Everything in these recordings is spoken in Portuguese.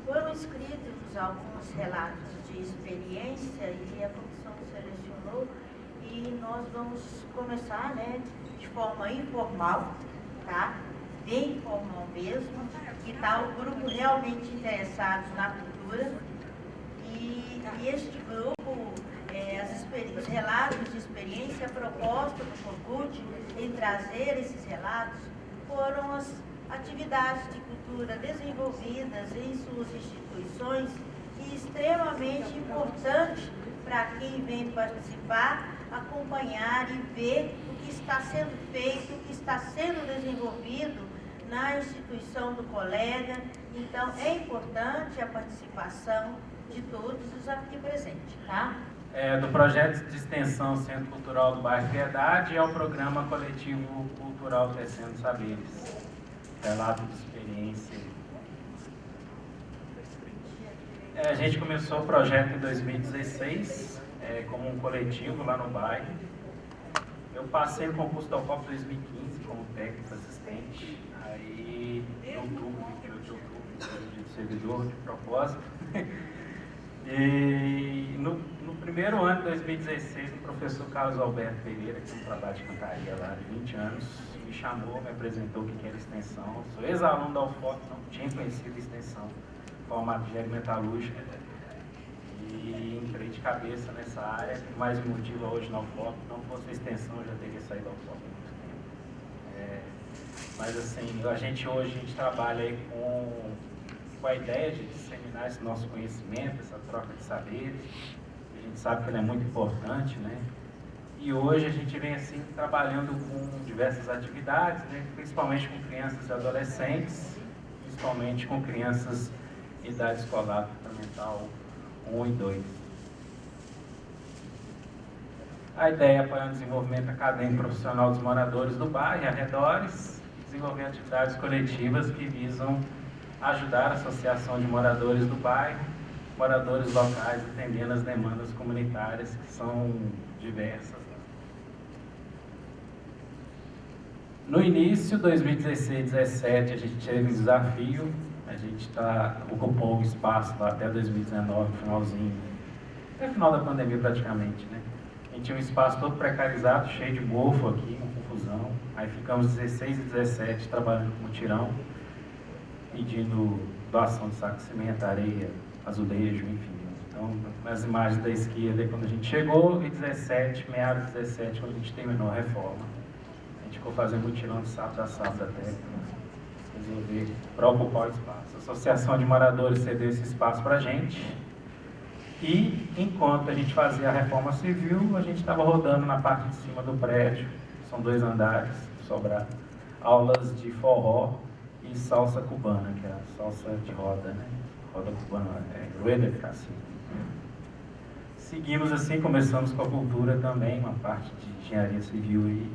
Foram escritos alguns relatos de experiência e a comissão selecionou e nós vamos começar, né, de forma informal, tá? Bem informal mesmo, que está o grupo realmente interessado na cultura e este grupo, os relatos de experiência, a proposta do Concut em trazer esses relatos foram as atividades de cultura desenvolvidas em suas instituições e extremamente importante para quem vem participar, acompanhar e ver o que está sendo feito, o que está sendo desenvolvido na instituição do colega. Então, é importante a participação de todos os aqui presentes, tá? Do projeto de extensão Centro Cultural do Bairro Piedade ao programa coletivo cultural Tecendo Saberes. Relato de experiência. A gente começou o projeto em 2016, como um coletivo lá no bairro. Eu passei no concurso da UFOP 2015 como técnico assistente. Aí, em outubro, 28 de outubro, dia do servidor, de propósito. E no primeiro ano de 2016, o professor Carlos Alberto Pereira, que tem um trabalho de cantaria lá de 20 anos, me chamou, me apresentou o que era extensão. Eu sou ex-aluno da UFOP, não tinha conhecido extensão, formato de engenharia metalúrgica, e entrei de cabeça nessa área. O que mais me motiva hoje na UFOP, não fosse a extensão, eu já teria saído da UFOP há muito tempo. Mas assim, a gente trabalha aí com a ideia de disseminar esse nosso conhecimento, essa troca de saberes. A gente sabe que ela é muito importante, né? E hoje a gente vem assim trabalhando com diversas atividades, né? Principalmente com crianças e adolescentes, principalmente com crianças em idade escolar fundamental 1 e 2. A ideia é apoiar o desenvolvimento acadêmico e profissional dos moradores do bairro e arredores, desenvolver atividades coletivas que visam ajudar a associação de moradores do bairro, moradores locais, atendendo as demandas comunitárias que são diversas. No início, 2016-17, a gente teve um desafio, a gente ocupou um espaço lá até 2019, finalzinho, até o final da pandemia praticamente, né? A gente tinha um espaço todo precarizado, cheio de mofo aqui, uma confusão. Aí ficamos 16 e 17 trabalhando com mutirão, pedindo doação de saco de cimento, areia, azulejo, enfim. Então, nas imagens da esquerda, quando a gente chegou, e 17, meados de 17, quando a gente terminou a reforma, a gente ficou fazendo mutirão de sábado a sábado até resolver para ocupar o espaço. A Associação de Moradores cedeu esse espaço para a gente e, enquanto a gente fazia a reforma civil, a gente estava rodando na parte de cima do prédio, são 2 andares, sobrar aulas de forró e salsa cubana, que é a salsa de roda, né? Roda cubana, rueda de cacique. Seguimos assim, começamos com a cultura também, uma parte de engenharia civil aí.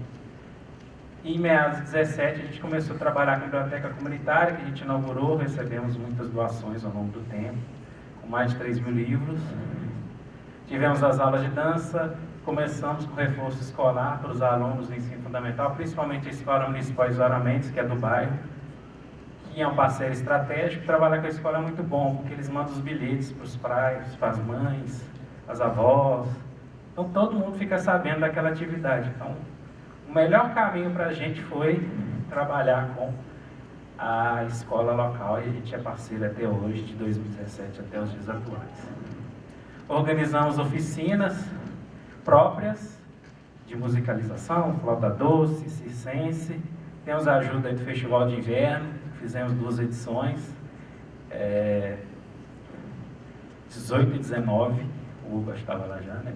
E em meados de 17 a gente começou a trabalhar com a biblioteca comunitária, que a gente inaugurou, recebemos muitas doações ao longo do tempo, com mais de 3.000 livros. Tivemos as aulas de dança, começamos com reforço escolar para os alunos do ensino fundamental, principalmente a Escola Municipal Isidora Mendes, que é do bairro, que é um parceiro estratégico. Trabalhar com a escola é muito bom, porque eles mandam os bilhetes para os pais, para as mães, as avós. Então todo mundo fica sabendo daquela atividade. Então o melhor caminho para a gente foi trabalhar com a escola local, e a gente é parceiro até hoje, de 2017 até os dias atuais. Organizamos oficinas próprias de musicalização, flauta doce, circense. Temos a ajuda do Festival de Inverno, fizemos 2 edições, 18 e 19, o Hugo estava lá já, né?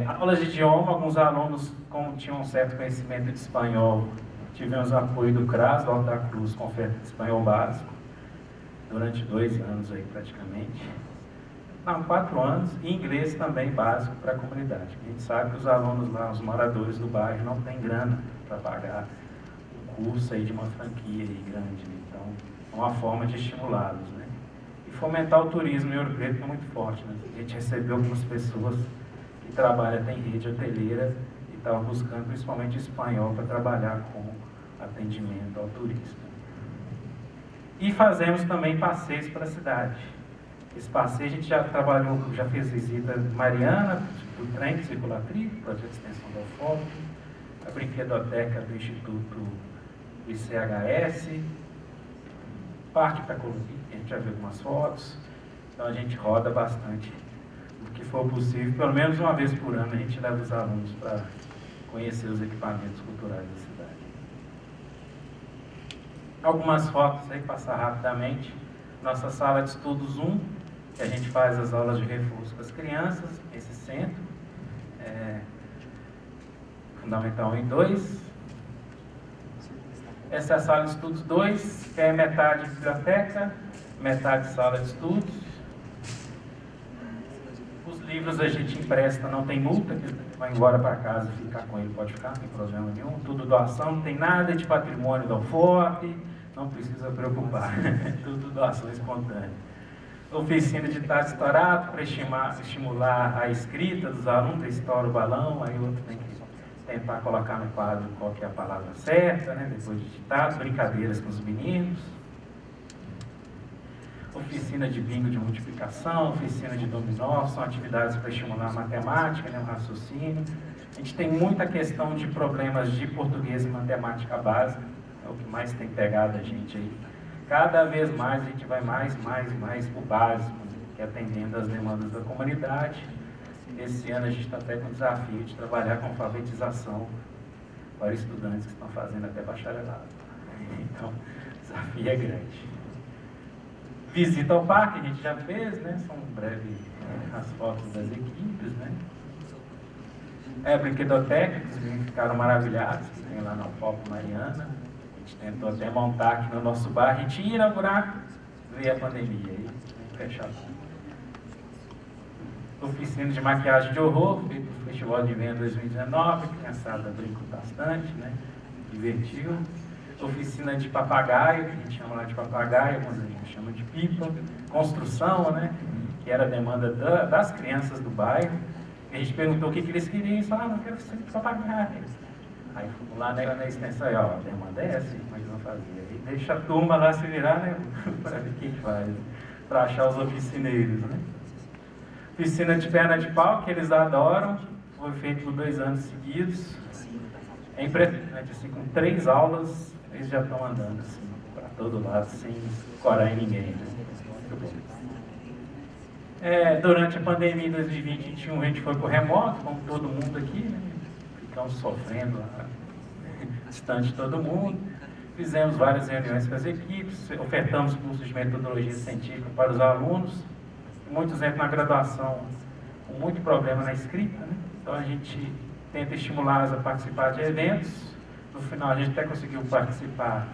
Aulas de idioma, alguns alunos, como tinham um certo conhecimento de espanhol, tivemos o apoio do CRAS, do Alto da Cruz, com oferta de espanhol básico, durante 2 anos aí praticamente. Não, 4 anos, e inglês também básico para a comunidade. A gente sabe que os alunos lá, os moradores do bairro, não têm grana para pagar um curso aí de uma franquia aí grande, né? Então é uma forma de estimulá-los, né? E fomentar o turismo em Ouro Preto, que é muito forte, né? A gente recebeu algumas pessoas que trabalham, tem rede hoteleira, e estavam buscando principalmente espanhol para trabalhar com atendimento ao turista. E fazemos também passeios para a cidade. Esse passeio a gente já trabalhou, já fez visita em Mariana, do trem de circulatriz, projeto de extensão da UFOP, a brinquedoteca do Instituto do ICHS, Parque Itacolomi, a gente já viu algumas fotos, então a gente roda bastante. O que for possível, pelo menos uma vez por ano, a gente leva os alunos para conhecer os equipamentos culturais da cidade. Algumas fotos aí, passar rapidamente. Nossa sala de estudos 1, que a gente faz as aulas de reforço com as crianças, esse centro. Fundamental 1 e 2. Essa é a sala de estudos 2, que é metade biblioteca, metade sala de estudos. Os livros a gente empresta, não tem multa, que vai embora para casa e ficar com ele, pode ficar, não tem problema nenhum. Tudo doação, não tem nada de patrimônio da UFOP, não precisa preocupar, tudo doação espontânea. Oficina de ditado estourado, para estimular a escrita dos alunos, estoura o balão, aí o outro tem que tentar colocar no quadro qual que é a palavra certa, né? Depois de ditado, brincadeiras com os meninos. Oficina de bingo de multiplicação, oficina de dominó, são atividades para estimular a matemática, né, o raciocínio. A gente tem muita questão de problemas de português e matemática básica, é o que mais tem pegado a gente aí. Cada vez mais a gente vai mais para o básico, que é atendendo às demandas da comunidade. Esse ano a gente está até com o desafio de trabalhar com alfabetização para estudantes que estão fazendo até bacharelado. Então, o desafio é grande. Visita ao parque, a gente já fez, né? São breves as fotos das equipes, né? Brinquedoteca, que os meninos ficaram maravilhados, que tem lá na UFOP Mariana. A gente tentou até montar aqui no nosso bar, a gente ia inaugurar, veio a pandemia, aí fechar tudo. Oficina de maquiagem de horror, feito no Festival de Inverno 2019, a criançada brincou bastante, né? Divertiu. Oficina de papagaio, que a gente chama lá de papagaio, alguns a gente chama de pipa. Construção, né? Que era a demanda das crianças do bairro. E a gente perguntou o que eles queriam, e eles falaram, não quero oficina de papagaio. Aí fomos lá na extensão, ó, a demanda é essa, como eles vão fazer? Aí deixa a turma lá se virar, né? Para ver quem faz, para achar os oficineiros, né? Oficina de perna de pau, que eles adoram, foi feito por 2 anos seguidos. É impressionante, assim, com 3 aulas, eles já estão andando assim, para todo lado, sem escorar em ninguém. Né? Muito bom. Durante a pandemia em 2020 e 2021, a gente foi para o remoto, como todo mundo aqui, né? Ficamos sofrendo lá, distante de todo mundo. Fizemos várias reuniões com as equipes, ofertamos cursos de metodologia científica para os alunos. Muitos entram na graduação com muito problema na escrita, né? Então a gente tenta estimulá-los a participar de eventos. No final a gente até conseguiu participar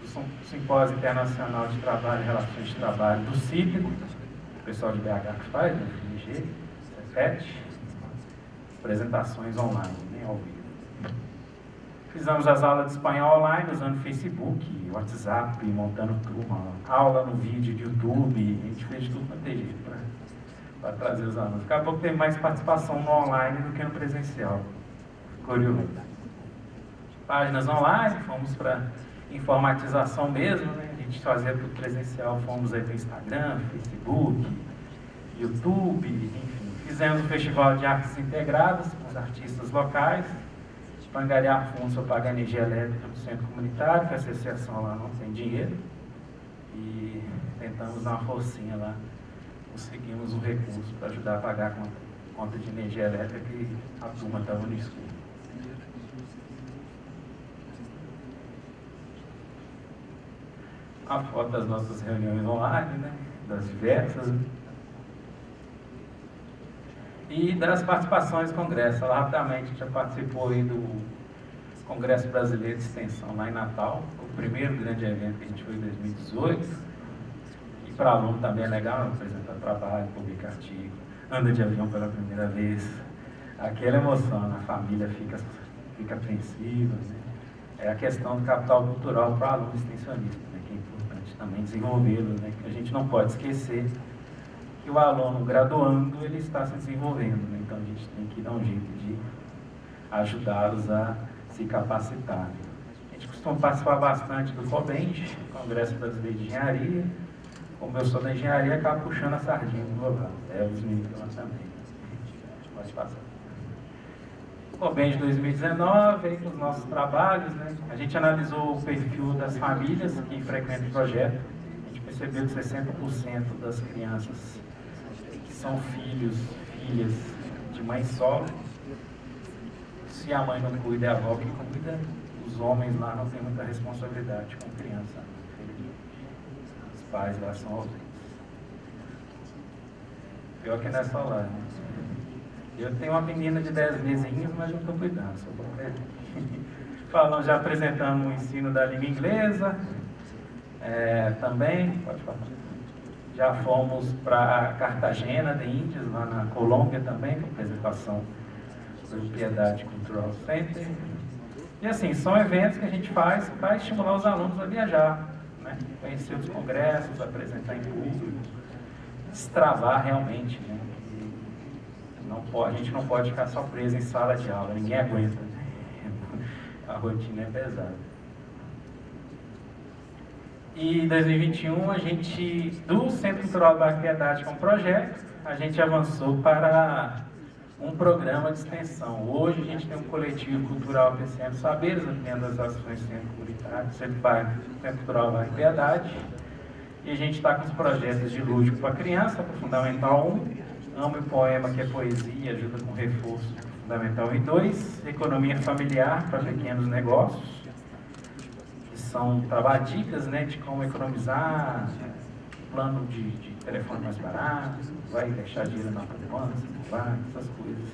do Simpósio Internacional de Trabalho e Relações de Trabalho do CIPRO, o pessoal de BH que faz, né? FMG, CEFET, apresentações online, né? Ao vivo. Fizemos as aulas de espanhol online usando Facebook, WhatsApp, montando turma, aula no vídeo de YouTube, a gente fez de tudo quanto é jeito para trazer os alunos. Acabou que teve mais participação no online do que no presencial. Curioso. Páginas online, fomos para informatização mesmo, né? A gente fazia tudo presencial, fomos aí para Instagram, Facebook, YouTube, enfim. Fizemos um festival de artes integradas com os artistas locais, para angariar fundos para pagar energia elétrica do centro comunitário, que a associação lá não tem dinheiro, e tentamos dar uma forcinha lá, conseguimos um recurso para ajudar a pagar a conta de energia elétrica que a turma estava no escuro. A foto das nossas reuniões online, né? Das diversas. E das participações em congresso. Ela rapidamente já participou aí do Congresso Brasileiro de Extensão lá em Natal, o primeiro grande evento que a gente foi em 2018. E para aluno também é legal apresentar trabalho, publicar artigo, anda de avião pela primeira vez. Aquela emoção, a família fica apreensiva, né? É a questão do capital cultural para o aluno extensionista, né? Que é importante também desenvolvê-lo, né? Que a gente não pode esquecer que o aluno graduando, ele está se desenvolvendo, né? Então a gente tem que dar um jeito de ajudá-los a se capacitar. A gente costumo participar bastante do COBEND, Congresso Brasileiro de Engenharia. Como eu sou da engenharia, acabo puxando a sardinha do meu lado. Os meninos lá também. Pode passar. COBEND 2019, aí com os nossos trabalhos, né? A gente analisou o perfil das famílias que frequentam o projeto. A gente percebeu que 60% das crianças que são filhos, filhas de mãe solo. Se a mãe não cuida, é a avó que cuida. Os homens lá não têm muita responsabilidade com criança. Os pais lá são ausentes. Pior que não é só lá, né? Eu tenho uma menina de 10 mesinhos, mas não estou cuidando, sou bom velho. Falando, já apresentamos o ensino da língua inglesa. Também, pode falar. Já fomos para Cartagena de Índias, lá na Colômbia também, com apresentação do Piedade Cultural Center. E assim, são eventos que a gente faz para estimular os alunos a viajar, né? Conhecer os congressos, apresentar em público, destravar realmente, né? A gente não pode ficar só preso em sala de aula, ninguém aguenta. A rotina é pesada. E em 2021, a gente, do Centro Cultural do Bairro Piedade, que é um projeto, a gente avançou para um programa de extensão. Hoje a gente tem um coletivo cultural Crescendo Saberes, ampliando as ações do Centro Comunitário, Centro Cultural Bairro Piedade. E a gente está com os projetos de lúdico para criança, para o Fundamental 1, Amo e Poema, que é poesia, ajuda com reforço Fundamental 1 e 2, Economia Familiar para pequenos negócios, que são dicas, né, de como economizar, plano de telefone mais barato, vai deixar dinheiro na poupança, essas coisas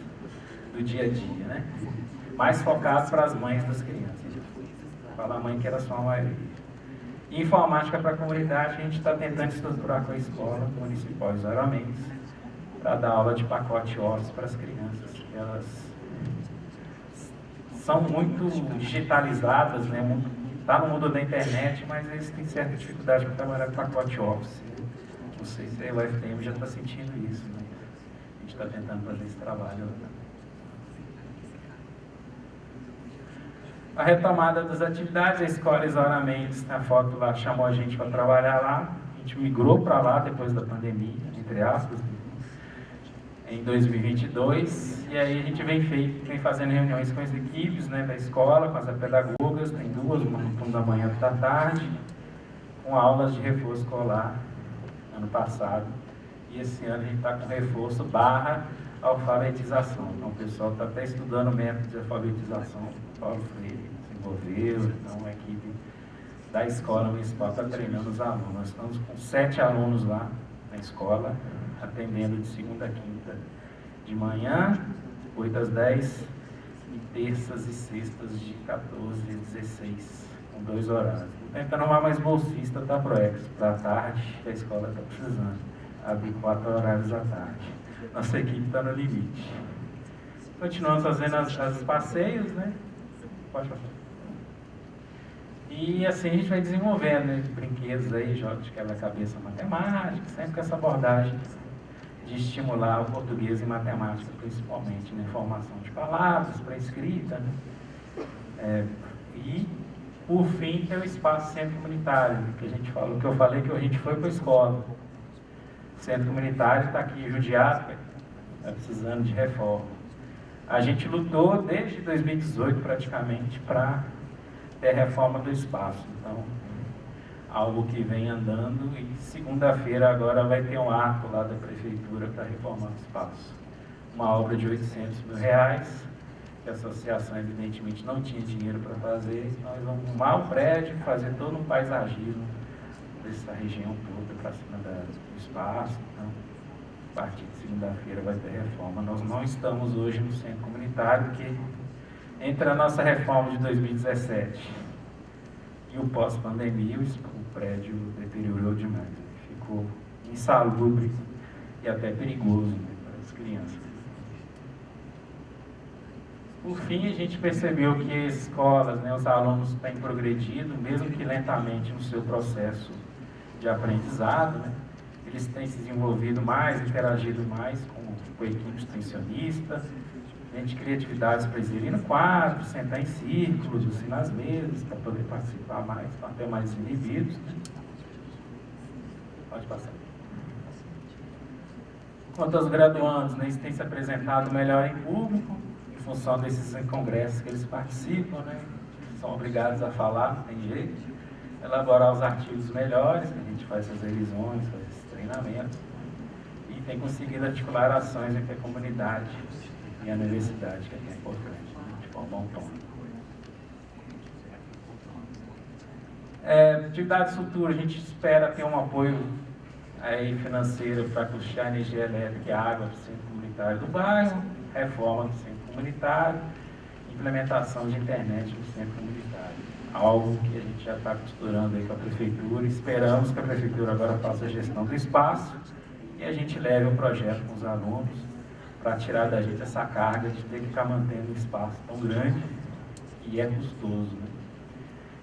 do dia a dia, né? Mais focado para as mães das crianças. Fala a mãe que era só uma maioria. E informática para a comunidade, a gente está tentando estruturar com a escola municipal Isidoro Mendes, para dar aula de pacote Office para as crianças. Elas são muito digitalizadas, né? Está no mundo da internet, mas eles têm certa dificuldade para trabalhar com pacote Office. Não sei se a UFTM já está sentindo isso, né? A gente está tentando fazer esse trabalho. A retomada das atividades, a escola Isidoro Mendes, na foto lá, chamou a gente para trabalhar lá. A gente migrou para lá depois da pandemia, entre aspas, em 2022, e aí a gente vem fazendo reuniões com as equipes, né, da escola, com as pedagogas, tem duas, uma no turno da manhã e outra da tarde, com aulas de reforço escolar, ano passado, e esse ano a gente está com reforço / alfabetização. Então o pessoal está até estudando o método de alfabetização, Paulo Freire desenvolveu, então a equipe da escola municipal está treinando os alunos. Nós estamos com 7 alunos lá na escola, atendendo de segunda a quinta de manhã, 8 às 10, e terças e sextas de 14 às 16, com 2 horários. Tentando arrumar mais bolsista da Proex para a tarde, que a escola está precisando, abrir 4 horários à tarde. Nossa equipe está no limite. Continuamos fazendo os passeios, né? Pode falar. E assim a gente vai desenvolvendo, né, brinquedos aí, jogos de quebra-cabeça matemática, sempre com essa abordagem de estimular o português e matemática, principalmente, na formação de palavras, para escrita, né? E, por fim, tem o espaço centro comunitário, que a gente falou, que eu falei que a gente foi para a escola. O centro comunitário está aqui judiado, está precisando de reforma. A gente lutou desde 2018, praticamente, para ter reforma do espaço. Então, algo que vem andando, e segunda-feira agora vai ter um ato lá da prefeitura para reformar o espaço. Uma obra de R$800 mil, que a associação evidentemente não tinha dinheiro para fazer. Nós vamos arrumar o prédio, fazer todo um paisagismo dessa região toda para cima do espaço. Então, a partir de segunda-feira vai ter reforma. Nós não estamos hoje no centro comunitário, porque entre a nossa reforma de 2017 e o pós-pandemia, o prédio deteriorou demais. Ficou insalubre e até perigoso, né, para as crianças. Por fim, a gente percebeu que as escolas, né, os alunos têm progredido, mesmo que lentamente, no seu processo de aprendizado, né? Eles têm se desenvolvido mais, interagido mais com a equipe extensionista, A gente cria atividades para eles irem no quadro, sentar em círculos, assim, nas mesas, para poder participar mais, para ter mais inibidos, né? Pode passar. Quanto aos graduandos, né, eles têm se apresentado melhor em público, em função desses congressos que eles participam, né? São obrigados a falar, não tem jeito. Elaborar os artigos melhores, a gente faz essas revisões, faz esse treinamento. E tem conseguido articular ações entre a comunidade e a universidade, que é importante, né, de formar um tom. Atividades futuras, a gente espera ter um apoio aí financeiro para custear energia elétrica e água do centro comunitário do bairro, reforma do centro comunitário, implementação de internet no centro comunitário. Algo que a gente já está costurando aí com a prefeitura. Esperamos que a prefeitura agora faça a gestão do espaço e a gente leve o projeto com os alunos para tirar da gente essa carga de ter que ficar mantendo um espaço tão grande e é custoso, né?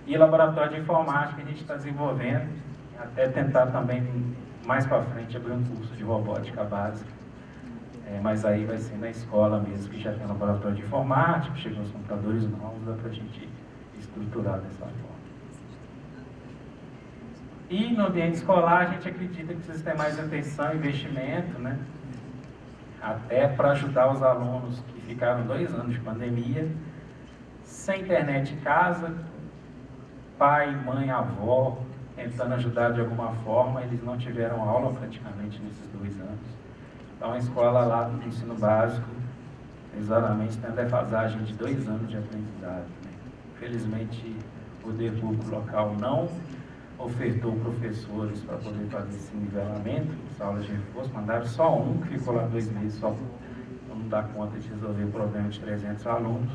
E laboratório de informática a gente está desenvolvendo, até tentar também mais para frente abrir um curso de robótica básica, mas aí vai ser na escola mesmo, que já tem um laboratório de informática, chegam os computadores novos, dá para a gente estruturar dessa forma. E no ambiente escolar a gente acredita que precisa ter mais atenção e investimento, né? Até para ajudar os alunos que ficaram 2 anos de pandemia, sem internet em casa, pai, mãe, avó, tentando ajudar de alguma forma, eles não tiveram aula praticamente nesses 2 anos. Então a escola lá do ensino básico, exatamente, tem a defasagem de 2 anos de aprendizado, né? Infelizmente, o poder público local não ofertou professores para poder fazer esse nivelamento, essa aula de reforço, mandaram só um, que ficou lá 2 meses, só não dá conta de resolver o problema de 300 alunos.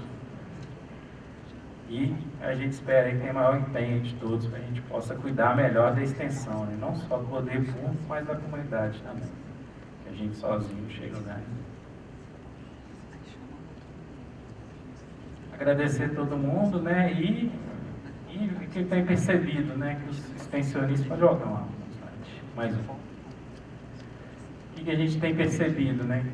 E a gente espera que tenha maior empenho de todos para a gente possa cuidar melhor da extensão, né? Não só do poder público, mas da comunidade também, que a gente sozinho chega lá. Agradecer a todo mundo, né? E que tem percebido, né? Que os extensionistas... Pode voltar lá, mais um. O que a gente tem percebido, né?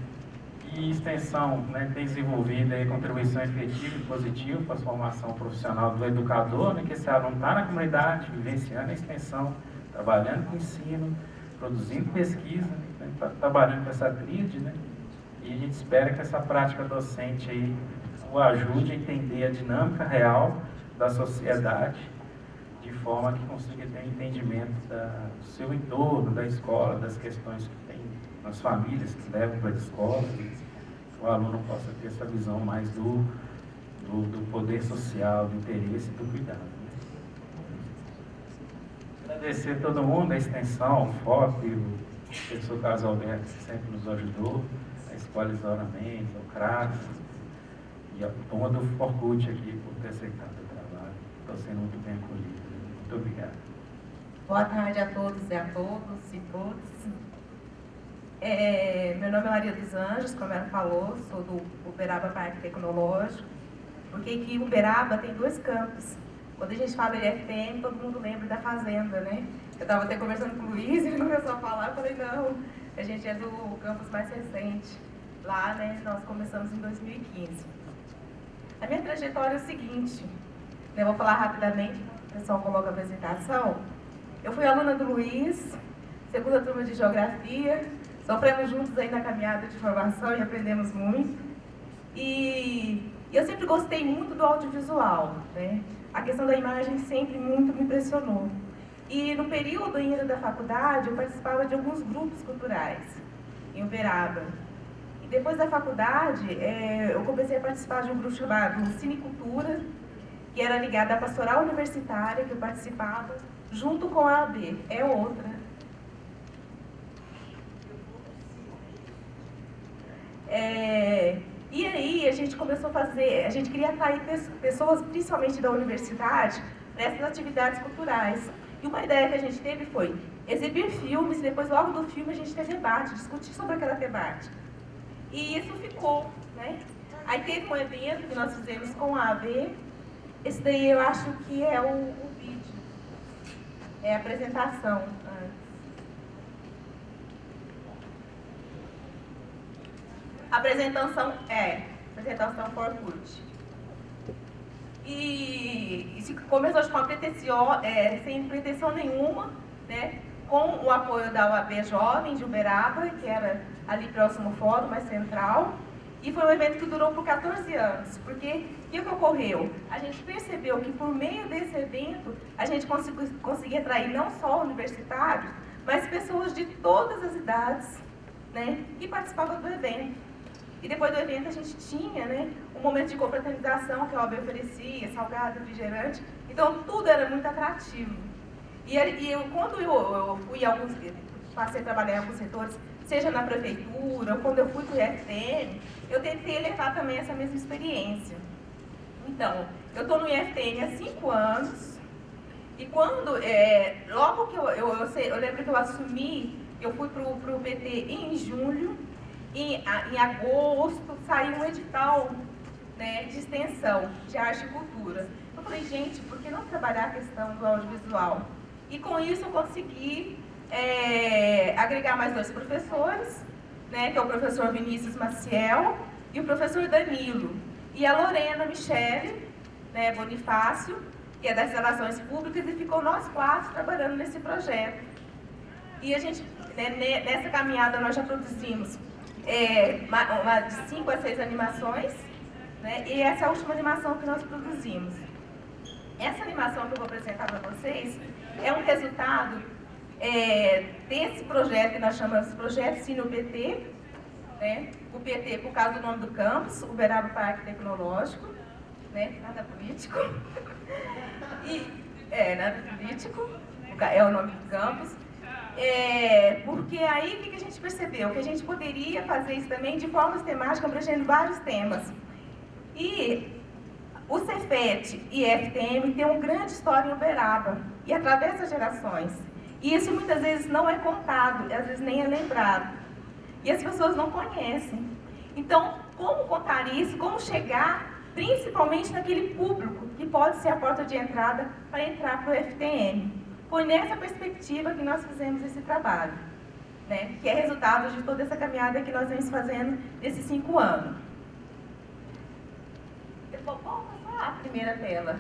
E extensão, né, tem desenvolvido aí contribuição efetiva e positiva para a formação profissional do educador, né, que esse aluno está na comunidade, vivenciando a extensão, trabalhando com ensino, produzindo pesquisa, né, trabalhando com essa tríade, né, e a gente espera que essa prática docente aí o ajude a entender a dinâmica real da sociedade, de forma que consiga ter um entendimento do seu entorno, da escola, das questões que tem nas famílias que levam para a escola, o aluno possa ter essa visão mais do poder social, do interesse e do cuidado, né? Agradecer a todo mundo, a extensão, o FOP, o professor Carlos Alberto, que sempre nos ajudou, a Escola Isadora Mendes, o CRAS, e a turma do Forcut aqui por ter aceitado o trabalho. Estou sendo muito bem acolhido. Muito obrigado. Boa tarde a todos e a todas e todos. Meu nome é Maria dos Anjos, como ela falou, sou do Uberaba Parque Tecnológico, porque aqui em Uberaba tem 2 campos. Quando a gente fala LFTM, todo mundo lembra da fazenda, né? Eu estava até conversando com o Luiz, ele começou a falar, eu falei, não, a gente é do campus mais recente. Lá, né, nós começamos em 2015. A minha trajetória é o seguinte, eu vou falar rapidamente, o pessoal coloca a apresentação. Eu fui aluna do Luiz, segunda turma de Geografia, sofremos juntos aí na caminhada de formação e aprendemos muito. E eu sempre gostei muito do audiovisual, né? A questão da imagem sempre muito me impressionou. E no período ainda da faculdade, eu participava de alguns grupos culturais em Uberaba. E depois da faculdade, eu comecei a participar de um grupo chamado Cinecultura, que era ligado à pastoral universitária, que eu participava, junto com a AB. É outra. E aí a gente começou a fazer, a gente queria atrair pessoas, principalmente da universidade, para essas atividades culturais. E uma ideia que a gente teve foi exibir filmes, e depois logo do filme a gente ter debate, discutir sobre aquela temática. E isso ficou, né? Aí teve um evento que nós fizemos com a AB, esse daí eu acho que é o vídeo, é a apresentação. A apresentação apresentação for Orkut. E se começou de forma sem pretensão nenhuma, né, com o apoio da UAB Jovem de Uberaba, que era ali próximo ao fórum, mais central. E foi um evento que durou por 14 anos, porque o que ocorreu? A gente percebeu que por meio desse evento, a gente conseguia atrair não só universitários, mas pessoas de todas as idades, né, que participavam do evento. E depois do evento a gente tinha, né, um momento de confraternização que a OAB oferecia, salgado, refrigerante, então tudo era muito atrativo. Quando eu passei a trabalhar em alguns setores, seja na prefeitura, ou quando eu fui para o IFTM, eu tentei levar também essa mesma experiência. Então, eu estou no IFTM há 5 anos, e quando, logo que eu lembro que eu assumi, eu fui para o PT em julho, em agosto saiu um edital, né, de extensão de arte e cultura. Eu falei, gente, por que não trabalhar a questão do audiovisual? E com isso eu consegui agregar mais 2 professores, né, que é o professor Vinícius Maciel e o professor Danilo. E a Lorena Michele, né, Bonifácio, que é das Relações Públicas, e ficou nós 4 trabalhando nesse projeto. E a gente, né, nessa caminhada nós já produzimos de 5 a 6 animações, né, e essa é a última animação que nós produzimos. Essa animação que eu vou apresentar para vocês é um resultado desse projeto que nós chamamos de Projeto Cine UPT, né? O PT por causa do nome do campus, Uberaba Parque Tecnológico, né? Nada político. Nada político, é o nome do campus. Porque aí o que a gente percebeu? Que a gente poderia fazer isso também de forma temática, abrangendo vários temas. E o Cefet e FTM tem uma grande história em Uberaba e atravessa gerações. E isso muitas vezes não é contado, às vezes nem é lembrado. E as pessoas não conhecem. Então, como contar isso? Como chegar principalmente naquele público que pode ser a porta de entrada para entrar para o FTM? Foi nessa perspectiva que nós fizemos esse trabalho, né? Que é resultado de toda essa caminhada que nós vamos fazendo nesses 5 anos. Eu vou passar a primeira tela,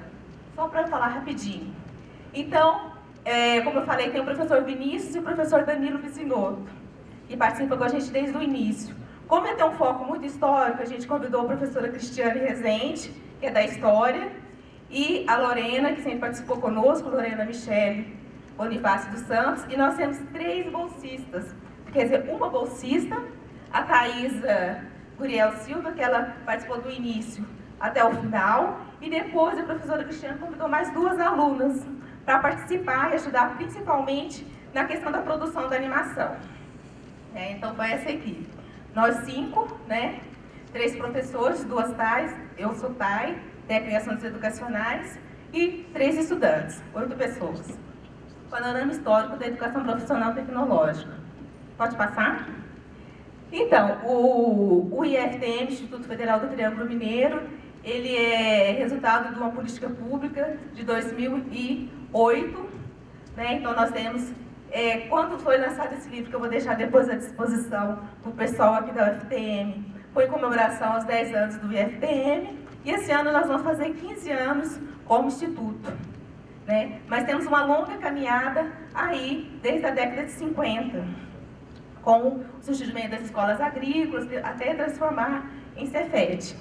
só para falar rapidinho. Então, como eu falei, tem o professor Vinícius e o professor Danilo Piscinotto, que participam com a gente desde o início. Como eu tenho um foco muito histórico, a gente convidou a professora Cristiane Rezende, que é da História, e a Lorena, que sempre participou conosco, Lorena Michele Bonifácio dos Santos, e nós temos 3 bolsistas. Quer dizer, uma bolsista, a Thaisa Guriel Silva, que ela participou do início até o final, e depois a professora Cristiane convidou mais 2 alunas para participar e ajudar principalmente na questão da produção da animação. Então foi essa equipe. Nós 5, né, 3 professores, 2 TAIs, eu sou TAI, técnico em ações educacionais, e 3 estudantes, 8 pessoas. Panorama histórico da educação profissional tecnológica. Pode passar? Então, o IFTM, Instituto Federal do Triângulo Mineiro, ele é resultado de uma política pública de 2008, né? Então nós temos, quando foi lançado esse livro, que eu vou deixar depois à disposição do pessoal aqui da UFTM, foi em comemoração aos 10 anos do IFTM, e esse ano nós vamos fazer 15 anos como instituto, né? Mas temos uma longa caminhada aí, desde a década de 50, com o surgimento das escolas agrícolas, até transformar em Cefet.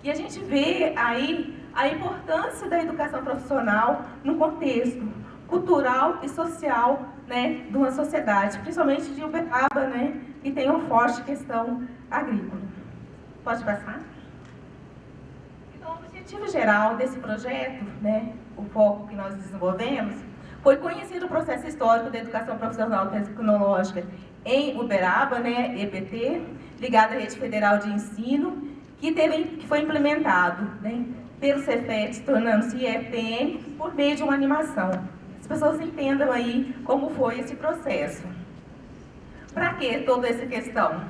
E a gente vê aí a importância da educação profissional no contexto cultural e social, né, de uma sociedade, principalmente de Uberaba, né, que tem uma forte questão agrícola. Pode passar? Então, o objetivo geral desse projeto, né, o foco que nós desenvolvemos, foi conhecer o processo histórico da educação profissional tecnológica em Uberaba, né, EPT, ligado à Rede Federal de Ensino, que foi implementado, né, pelo Cefet, tornando-se IFTM, por meio de uma animação. As pessoas entendam aí como foi esse processo. Para que toda essa questão?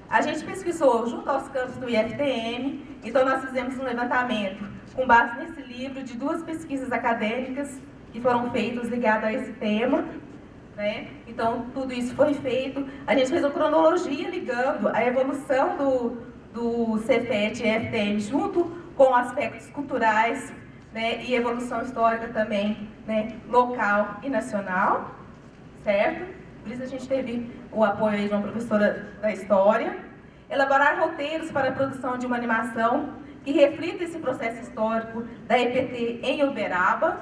A gente pesquisou junto aos campos do IFTM, então nós fizemos um levantamento com base nesse livro de 2 pesquisas acadêmicas que foram feitas ligadas a esse tema, né? Então tudo isso foi feito. A gente fez uma cronologia ligando a evolução do Cefet e FTM, junto com aspectos culturais, né, e evolução histórica também, né, local e nacional, certo? Por isso a gente teve o apoio de uma professora da História. Elaborar roteiros para a produção de uma animação que reflita esse processo histórico da EPT em Uberaba.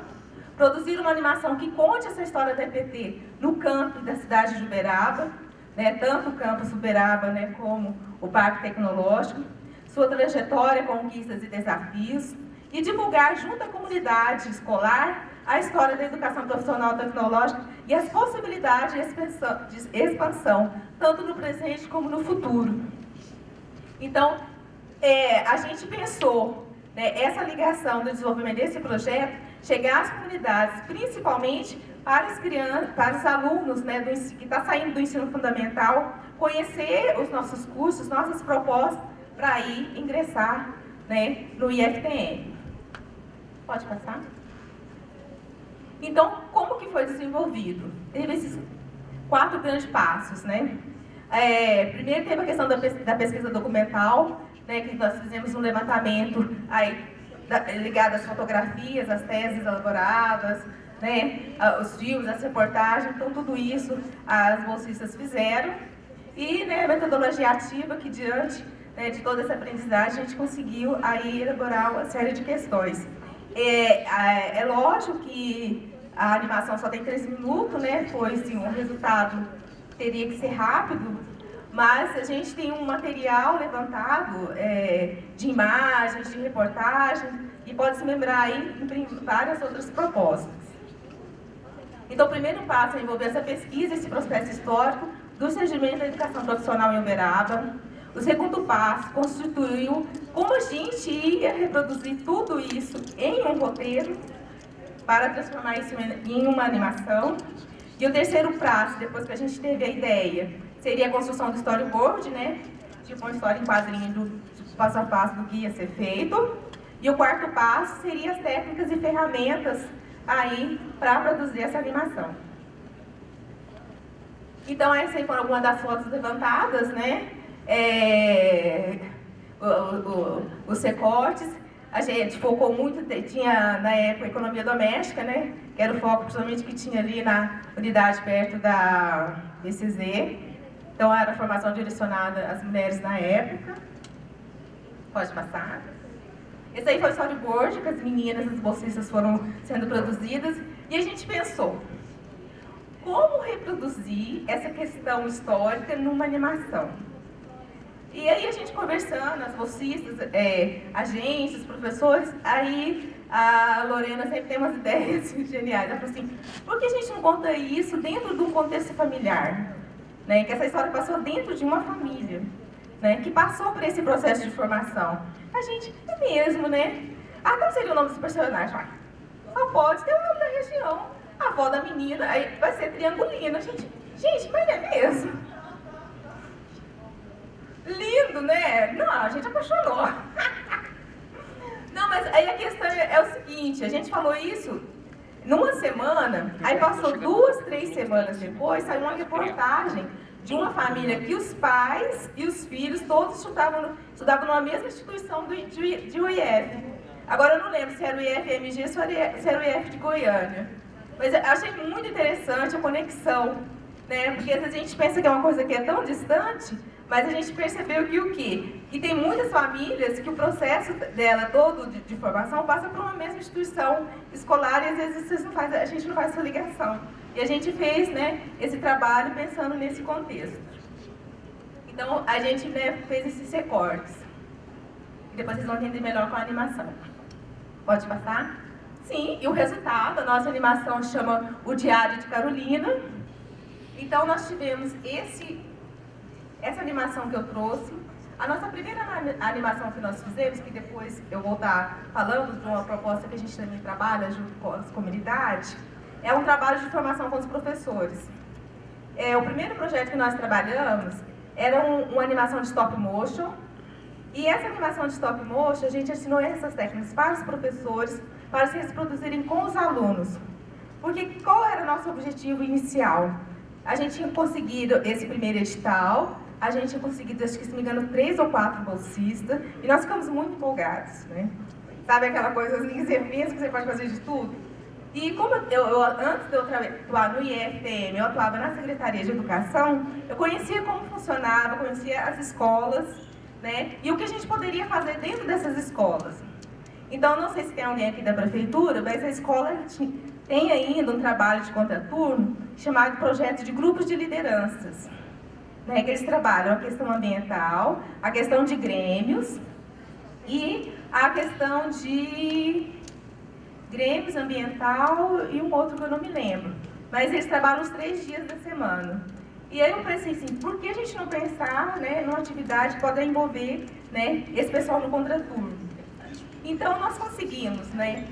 Produzir uma animação que conte essa história da EPT no campus da cidade de Uberaba, né, tanto o campus Uberaba, né, como o Parque Tecnológico, sua trajetória, conquistas e desafios, e divulgar junto à comunidade escolar a história da educação profissional tecnológica e as possibilidades de expansão, tanto no presente como no futuro. Então, a gente pensou, né, essa ligação do desenvolvimento desse projeto chegar às comunidades, principalmente para as crianças, para os alunos, né, que estão saindo do ensino fundamental, conhecer os nossos cursos, nossas propostas, para aí ingressar, né, no IFTM. Pode passar? Então, como que foi desenvolvido? Teve esses 4 grandes passos, né? Primeiro teve a questão da pesquisa documental, né, que nós fizemos um levantamento aí, ligado às fotografias, às teses elaboradas, né, os filmes, as reportagens, então tudo isso as bolsistas fizeram. E, né, a metodologia ativa que diante, né, de toda essa aprendizagem a gente conseguiu aí elaborar uma série de questões. É lógico que a animação só tem 3 minutos, né, pois sim, o resultado teria que ser rápido, mas a gente tem um material levantado de imagens, de reportagens, e pode se lembrar aí em várias outras propostas. Então, o primeiro passo é envolver essa pesquisa, esse processo histórico do surgimento da educação profissional em Uberaba. O segundo passo constituiu como a gente ia reproduzir tudo isso em um roteiro para transformar isso em uma animação. E o terceiro passo, depois que a gente teve a ideia, seria a construção do storyboard, né? Tipo uma história em quadrinho do passo a passo do que ia ser feito. E o quarto passo seria as técnicas e ferramentas aí para produzir essa animação. Então, essa aí foram algumas das fotos levantadas, né? Os recortes. A gente focou muito, tinha na época economia doméstica, né? Que era o foco principalmente que tinha ali na unidade perto da BCZ. Então, era a formação direcionada às mulheres na época. Pode passar. Esse aí foi o storyboard, que as meninas, as bolsistas foram sendo produzidas. E a gente pensou, como reproduzir essa questão histórica numa animação? E aí a gente conversando, as bolsistas, a gente, os professores, aí a Lorena sempre tem umas ideias geniais. Ela falou assim, por que a gente não conta isso dentro de um contexto familiar? Né? Que essa história passou dentro de uma família, né? Que passou por esse processo de formação. A gente, é mesmo, né? Ah, como seria o nome dos personagens? Só pode ter o nome da região. A avó da menina, aí vai ser Triangulina. Gente, mas não é mesmo? Lindo, né? Não, a gente apaixonou. Não, mas aí a questão é o seguinte, a gente falou isso numa semana, aí passou 2, 3 semanas depois, saiu uma reportagem de uma família que os pais e os filhos todos estudavam numa mesma instituição de UIF. Agora eu não lembro se era o IFMG ou se era o IF de Goiânia. Mas eu achei muito interessante a conexão, né? Porque às vezes a gente pensa que é uma coisa que é tão distante, mas a gente percebeu que o quê? Que tem muitas famílias que o processo dela todo de formação passa por uma mesma instituição escolar e às vezes a gente não faz essa ligação. E a gente fez, né, esse trabalho pensando nesse contexto. Então, a gente, né, fez esses recortes. E depois vocês vão entender melhor com a animação. Pode passar? Sim, e o resultado, a nossa animação chama O Diário de Carolina. Então, nós tivemos essa animação que eu trouxe. A nossa primeira animação que nós fizemos, que depois eu vou estar falando de uma proposta que a gente também trabalha junto com as comunidades, é um trabalho de formação com os professores. O primeiro projeto que nós trabalhamos era uma animação de stop motion. E essa animação de stop motion, a gente ensinou essas técnicas para os professores, para se reproduzirem com os alunos. Porque qual era o nosso objetivo inicial? A gente tinha conseguido esse primeiro edital, a gente tinha conseguido, acho que se não me engano, 3 ou 4 bolsistas, e nós ficamos muito empolgados, né? Sabe aquela coisa assim, que você pensa que você pode fazer de tudo? E como antes de eu atuar no IFTM, eu atuava na Secretaria de Educação, eu conhecia como funcionava, conhecia as escolas, né? E o que a gente poderia fazer dentro dessas escolas. Então, não sei se tem alguém aqui da prefeitura, mas a escola tem ainda um trabalho de contraturno chamado Projeto de Grupos de Lideranças, né? Que eles trabalham a questão ambiental, a questão de grêmios e a questão de grêmios, ambiental e um outro que eu não me lembro. Mas eles trabalham os 3 dias da semana. E aí eu pensei assim, por que a gente não pensar, né, numa atividade que pode envolver, né, esse pessoal no contraturno? Então nós conseguimos, né,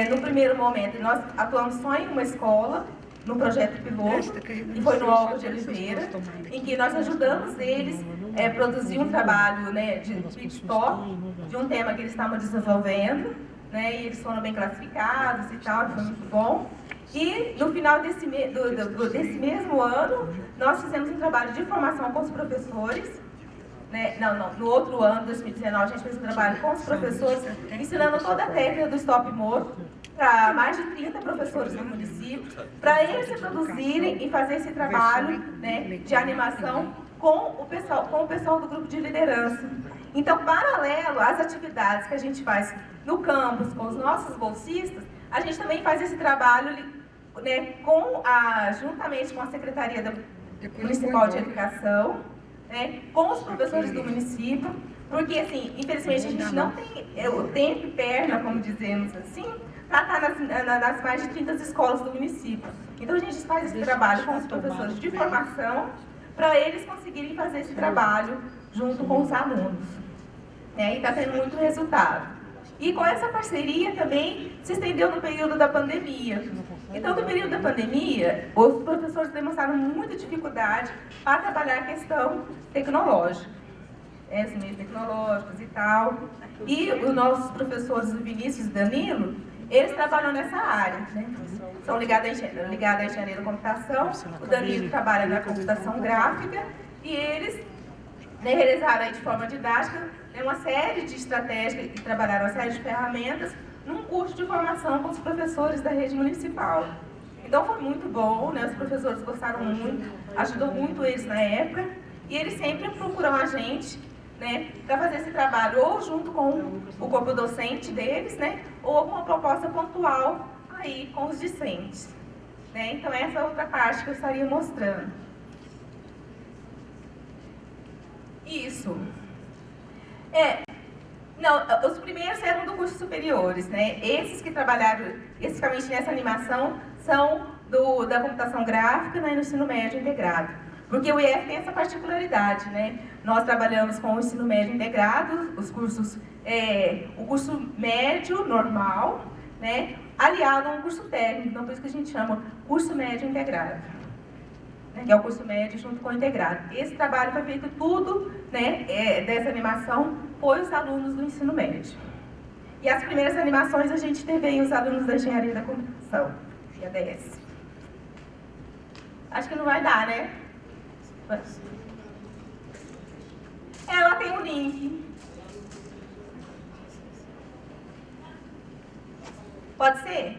no primeiro momento, nós atuamos só em uma escola, no projeto piloto, e foi no Olga de Oliveira, em que nós ajudamos eles a produzir um trabalho, né, de pitch talk, de um tema que eles estavam desenvolvendo, né, e eles foram bem classificados e tal, foi muito bom. E no final desse mesmo ano, nós fizemos um trabalho de formação com os professores, né? No outro ano, 2019, a gente fez um trabalho com os professores, ensinando toda a técnica do stop motion para mais de 30 professores do município, para eles se produzirem e fazer esse trabalho, né, de animação com o pessoal do grupo de liderança. Então, paralelo às atividades que a gente faz no campus com os nossos bolsistas, a gente também faz esse trabalho, né, juntamente com a Secretaria Municipal de Educação, né, com os professores do município, porque, assim, infelizmente a gente não tem o tempo e perna, como dizemos assim, para estar nas mais de 30 escolas do município. Então a gente faz esse trabalho com os professores de formação, para eles conseguirem fazer esse trabalho junto com os alunos. E está tendo muito resultado. E com essa parceria também se estendeu no período da pandemia. Então, no período da pandemia, os professores demonstraram muita dificuldade para trabalhar a questão tecnológica, os meios tecnológicos e tal. E os nossos professores, o Vinícius e Danilo, eles trabalham nessa área, né? São ligados à engenharia da computação, o Danilo trabalha na computação gráfica, e eles, né, realizaram aí de forma didática, né, uma série de estratégias e trabalharam uma série de ferramentas num curso de formação com os professores da rede municipal. Então foi muito bom, né? Os professores gostaram muito, ajudou muito eles na época, e eles sempre procuram a gente, né, para fazer esse trabalho ou junto com o corpo docente deles, né, ou alguma proposta pontual aí com os discentes, né? Então essa é outra parte que eu estaria mostrando. Isso. Não, os primeiros eram do curso superiores, né? Esses que trabalharam especificamente nessa animação são da computação gráfica, né, no ensino médio integrado. Porque o IF tem essa particularidade, né? Nós trabalhamos com o ensino médio integrado, os cursos, o curso médio normal, né, aliado a um curso técnico, então por isso que a gente chama curso médio integrado, né, que é o curso médio junto com o integrado. Esse trabalho foi feito tudo, né, dessa animação foi os alunos do ensino médio. E as primeiras animações a gente teve aí os alunos da engenharia da computação, IADS. Acho que não vai dar, né? Ela tem um link. Pode ser?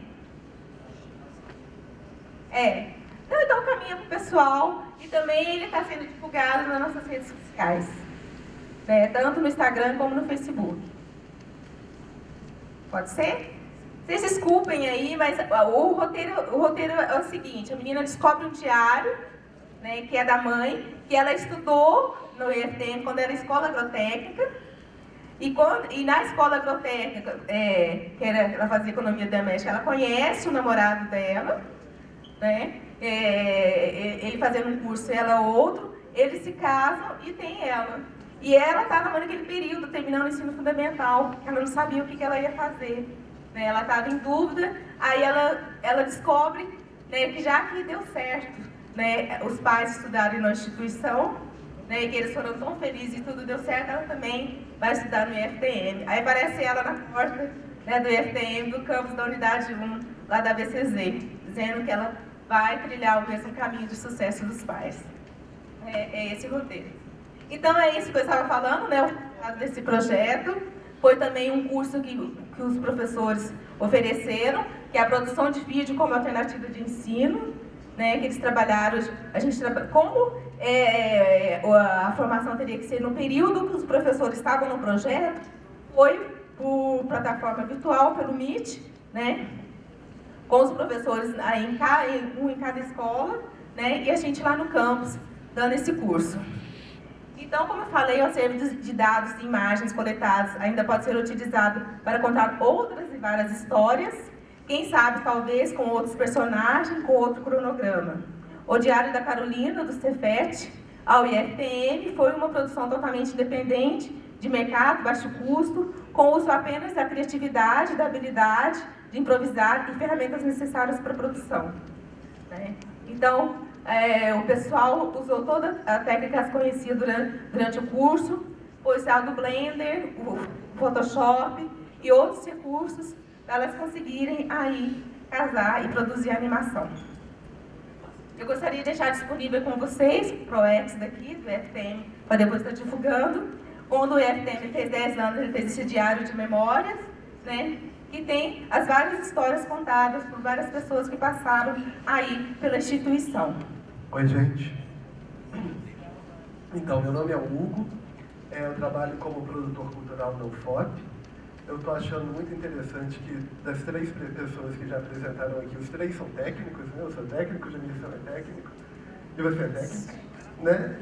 Então caminha para o pessoal e também ele está sendo divulgado nas nossas redes sociais, né? Tanto no Instagram como no Facebook. Pode ser? Vocês desculpem aí, mas o roteiro é o seguinte: a menina descobre um diário, né, que é da mãe, que ela estudou no IFTM quando era escola agrotécnica, e na escola agrotécnica, ela fazia economia doméstica, ela conhece o namorado dela, né, ele fazendo um curso, ela outro, eles se casam e tem ela. E ela está naquele período, terminando o ensino fundamental, ela não sabia o que ela ia fazer, né, ela estava em dúvida, aí ela descobre, né, que já que deu certo, né, os pais estudaram na instituição, né, e que eles foram tão felizes e tudo deu certo, ela também vai estudar no IFTM. Aí aparece ela na porta, né, do IFTM, do campus da Unidade 1, lá da BCZ, dizendo que ela vai trilhar o mesmo caminho de sucesso dos pais. É esse o roteiro. Então é isso que eu estava falando, né? Desse projeto. Foi também um curso que os professores ofereceram, que é a produção de vídeo como alternativa de ensino, né? Que eles trabalharam, como a formação teria que ser no período que os professores estavam no projeto, foi por plataforma virtual, pelo Meet, né? Com os professores um em cada escola, né? E a gente lá no campus dando esse curso. Então, como eu falei, o acervo de dados e imagens coletados ainda pode ser utilizado para contar outras e várias histórias, quem sabe, talvez, com outros personagens, com outro cronograma. O Diário da Carolina, do Cefet, ao IFPM, foi uma produção totalmente independente, de mercado, baixo custo, com uso apenas da criatividade, da habilidade de improvisar e ferramentas necessárias para a produção, né? Então, o pessoal usou todas as técnicas conhecidas durante o curso, o usar do Blender, o Photoshop e outros recursos para elas conseguirem aí casar e produzir a animação. Eu gostaria de deixar disponível com vocês o ProEx daqui, do IFTM, para depois estar divulgando. Quando o IFTM fez 10 anos, ele fez esse diário de memórias, né? Que tem as várias histórias contadas por várias pessoas que passaram aí pela instituição. Oi, gente. Então, meu nome é Hugo, eu trabalho como produtor cultural no UFOP. Eu estou achando muito interessante que das 3 pessoas que já apresentaram aqui, os 3 são técnicos, né? Eu sou técnico, o Jamilson é técnico, e você é técnico, né?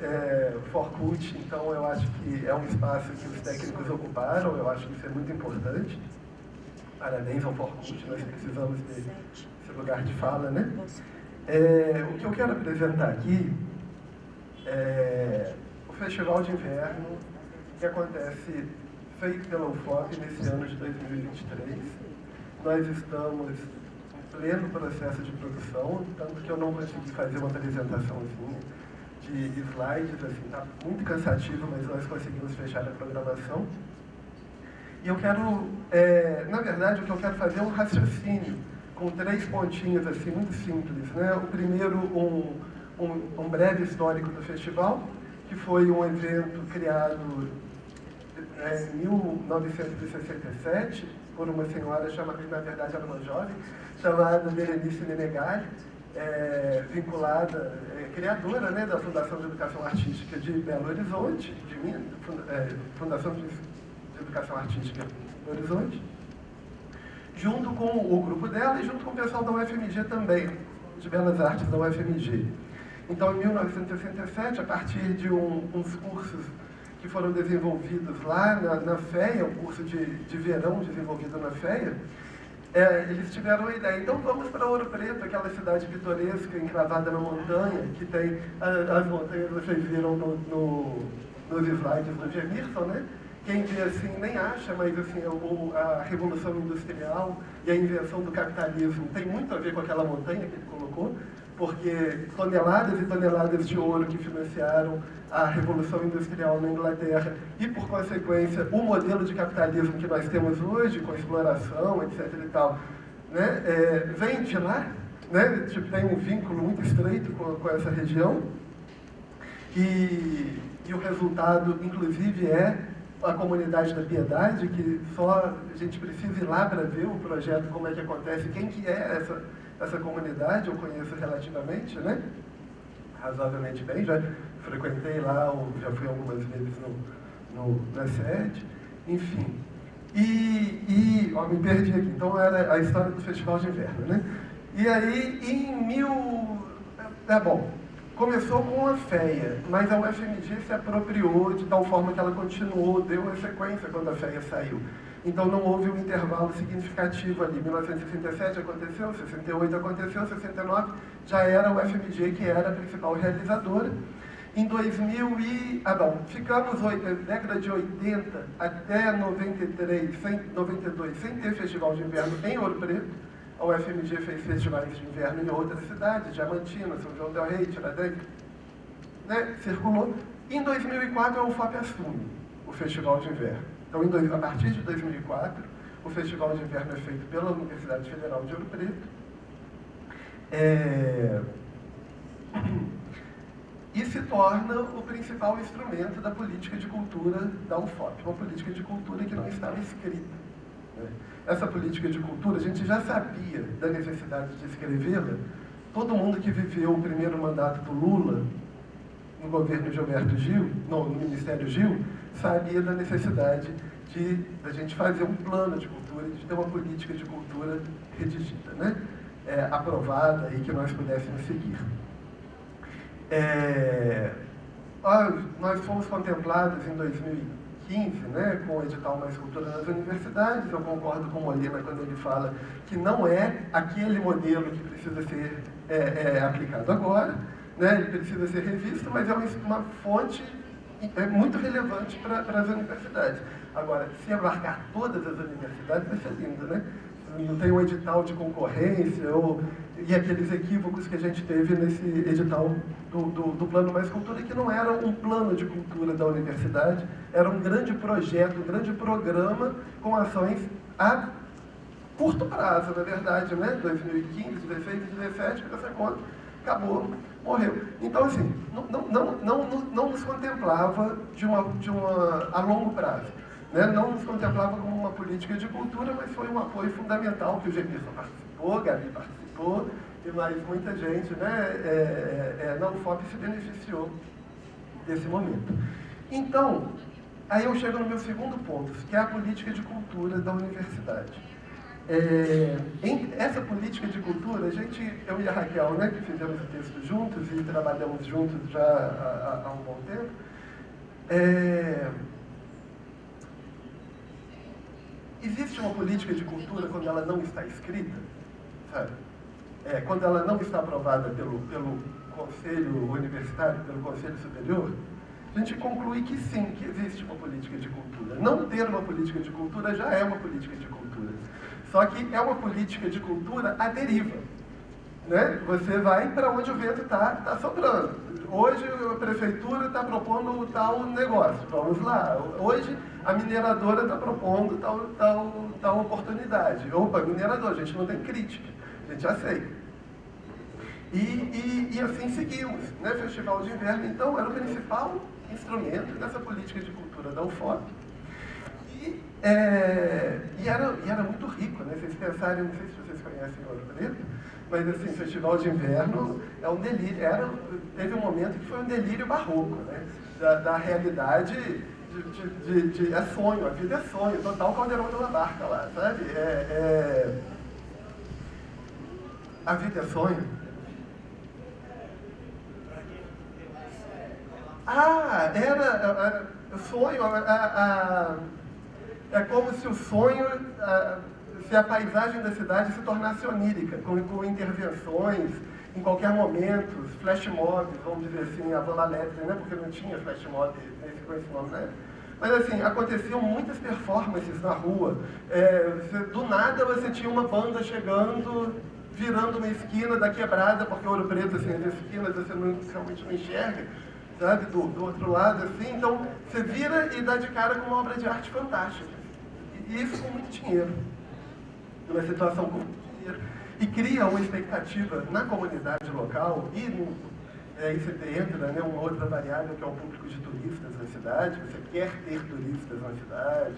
Forcult, então eu acho que é um espaço que os técnicos ocuparam, eu acho que isso é muito importante. Parabéns ao Forcult, nós precisamos desse lugar de fala, né? O que eu quero apresentar aqui é o Festival de Inverno que acontece, feito pela UFOP nesse ano de 2023. Nós estamos em pleno processo de produção, tanto que eu não consegui fazer uma apresentaçãozinha de slides, assim, tá muito cansativo, mas nós conseguimos fechar a programação. E eu quero, na verdade, o que eu quero fazer é um raciocínio com 3 pontinhos, assim, muito simples, né? O primeiro, um breve histórico do festival, que foi um evento criado em 1967 por uma senhora chamada, na verdade era uma jovem, chamada Berenice Menegali, vinculada, criadora, né, da Fundação de Educação Artística de Belo Horizonte, Fundação de Educação Artística de Belo Horizonte, junto com o grupo dela e junto com o pessoal da UFMG também, de Belas Artes da UFMG. Então, em 1967, a partir de uns cursos que foram desenvolvidos lá na FEA, um curso de verão desenvolvido na FEA, eles tiveram a ideia, então vamos para Ouro Preto, aquela cidade pitoresca, encravada na montanha, que tem as montanhas, vocês viram nos slides do Gemirson, né? Quem vê assim nem acha, mas assim, a Revolução Industrial e a invenção do capitalismo tem muito a ver com aquela montanha que ele colocou, porque toneladas e toneladas de ouro que financiaram a Revolução Industrial na Inglaterra e, por consequência, o modelo de capitalismo que nós temos hoje, com exploração, etc. e tal, né, vem de lá, né, tipo, tem um vínculo muito estreito com essa região, e o resultado, inclusive, é a Comunidade da Piedade, que só a gente precisa ir lá para ver o projeto, como é que acontece, quem que é essa comunidade, eu conheço relativamente, né? Razoavelmente bem, já frequentei lá, já fui algumas vezes na sede, enfim. Ó, me perdi aqui, então era a história do Festival de Inverno, né? E aí, bom, começou com a FEA, mas a UFMG se apropriou de tal forma que ela continuou, deu uma sequência quando a FEA saiu. Então não houve um intervalo significativo ali. 1967 aconteceu, 68 aconteceu, 69 já era a UFMG que era a principal realizadora. Em 2000 ficamos década de 80 até 93, 92, sem ter festival de inverno em Ouro Preto. A UFMG fez festivais de inverno em outras cidades, Diamantina, São João del Rei, Tiradentes, né? Circulou. Em 2004 a UFOP assume o festival de inverno. Então, a partir de 2004, o Festival de Inverno é feito pela Universidade Federal de Ouro Preto. e se torna o principal instrumento da política de cultura da UFOP, uma política de cultura que não estava escrita, né? Essa política de cultura, a gente já sabia da necessidade de escrevê-la. Todo mundo que viveu o primeiro mandato do Lula, no governo Gilberto Gil, no Ministério Gil, sabia da necessidade da gente fazer um plano de cultura, de ter uma política de cultura redigida, né? Aprovada e que nós pudéssemos seguir. Nós fomos contemplados em 2015, né, com o edital Mais Cultura nas universidades. Eu concordo com o Molina quando ele fala que não é aquele modelo que precisa ser aplicado agora, né? Ele precisa ser revisto, mas é uma fonte muito relevante para as universidades. Agora, se abarcar todas as universidades, vai ser lindo, né? Não tem um edital de concorrência e aqueles equívocos que a gente teve nesse edital do Plano Mais Cultura, que não era um plano de cultura da universidade, era um grande projeto, um grande programa com ações a curto prazo, na verdade, né? 2015, 2016 e 2017, que essa conta acabou, morreu. Então, assim, não nos contemplava a longo prazo, né? Não nos contemplava como uma política de cultura, mas foi um apoio fundamental que o Gemirson participou, Gabi participou, e mais muita gente, né, na UFOP se beneficiou desse momento. Então, aí eu chego no meu segundo ponto, que é a política de cultura da universidade. Essa política de cultura, eu e a Raquel, né, que fizemos o texto juntos e trabalhamos juntos já há um bom tempo, existe uma política de cultura quando ela não está escrita, sabe? Quando ela não está aprovada pelo Conselho Universitário, pelo Conselho Superior, a gente conclui que sim, que existe uma política de cultura. Não ter uma política de cultura já é uma política de cultura. Só que é uma política de cultura à deriva, né? Você vai para onde o vento está soprando. Hoje a prefeitura está propondo tal negócio, vamos lá. Hoje a mineradora está propondo tal oportunidade. Opa, minerador, a gente não tem crítica, a gente aceita. E assim seguimos, né? Festival de Inverno, então, era o principal instrumento dessa política de cultura da UFOP. E era muito rico, né? Vocês pensarem, não sei se vocês conhecem Ouro Preto, mas assim, Festival de Inverno é um delírio, teve um momento que foi um delírio barroco, né? Da realidade é sonho, a vida é sonho, total Caldeirão de la Barca lá, sabe? A vida é sonho. Era sonho, é como se o sonho, se a paisagem da cidade se tornasse onírica, com intervenções em qualquer momento, flash mobs, vamos dizer assim, a Van Letre, né? Porque não tinha flash mob com esse nome, né? Mas assim, aconteciam muitas performances na rua. Do nada você tinha uma banda chegando, virando uma esquina da quebrada, porque Ouro Preto, assim, as esquinas você realmente não enxerga, sabe, do outro lado, assim. Então, você vira e dá de cara com uma obra de arte fantástica. E isso com muito dinheiro. Numa situação com muito dinheiro. E cria uma expectativa na comunidade local e aí você entra, né, uma outra variável que é o público de turistas na cidade. Você quer ter turistas na cidade.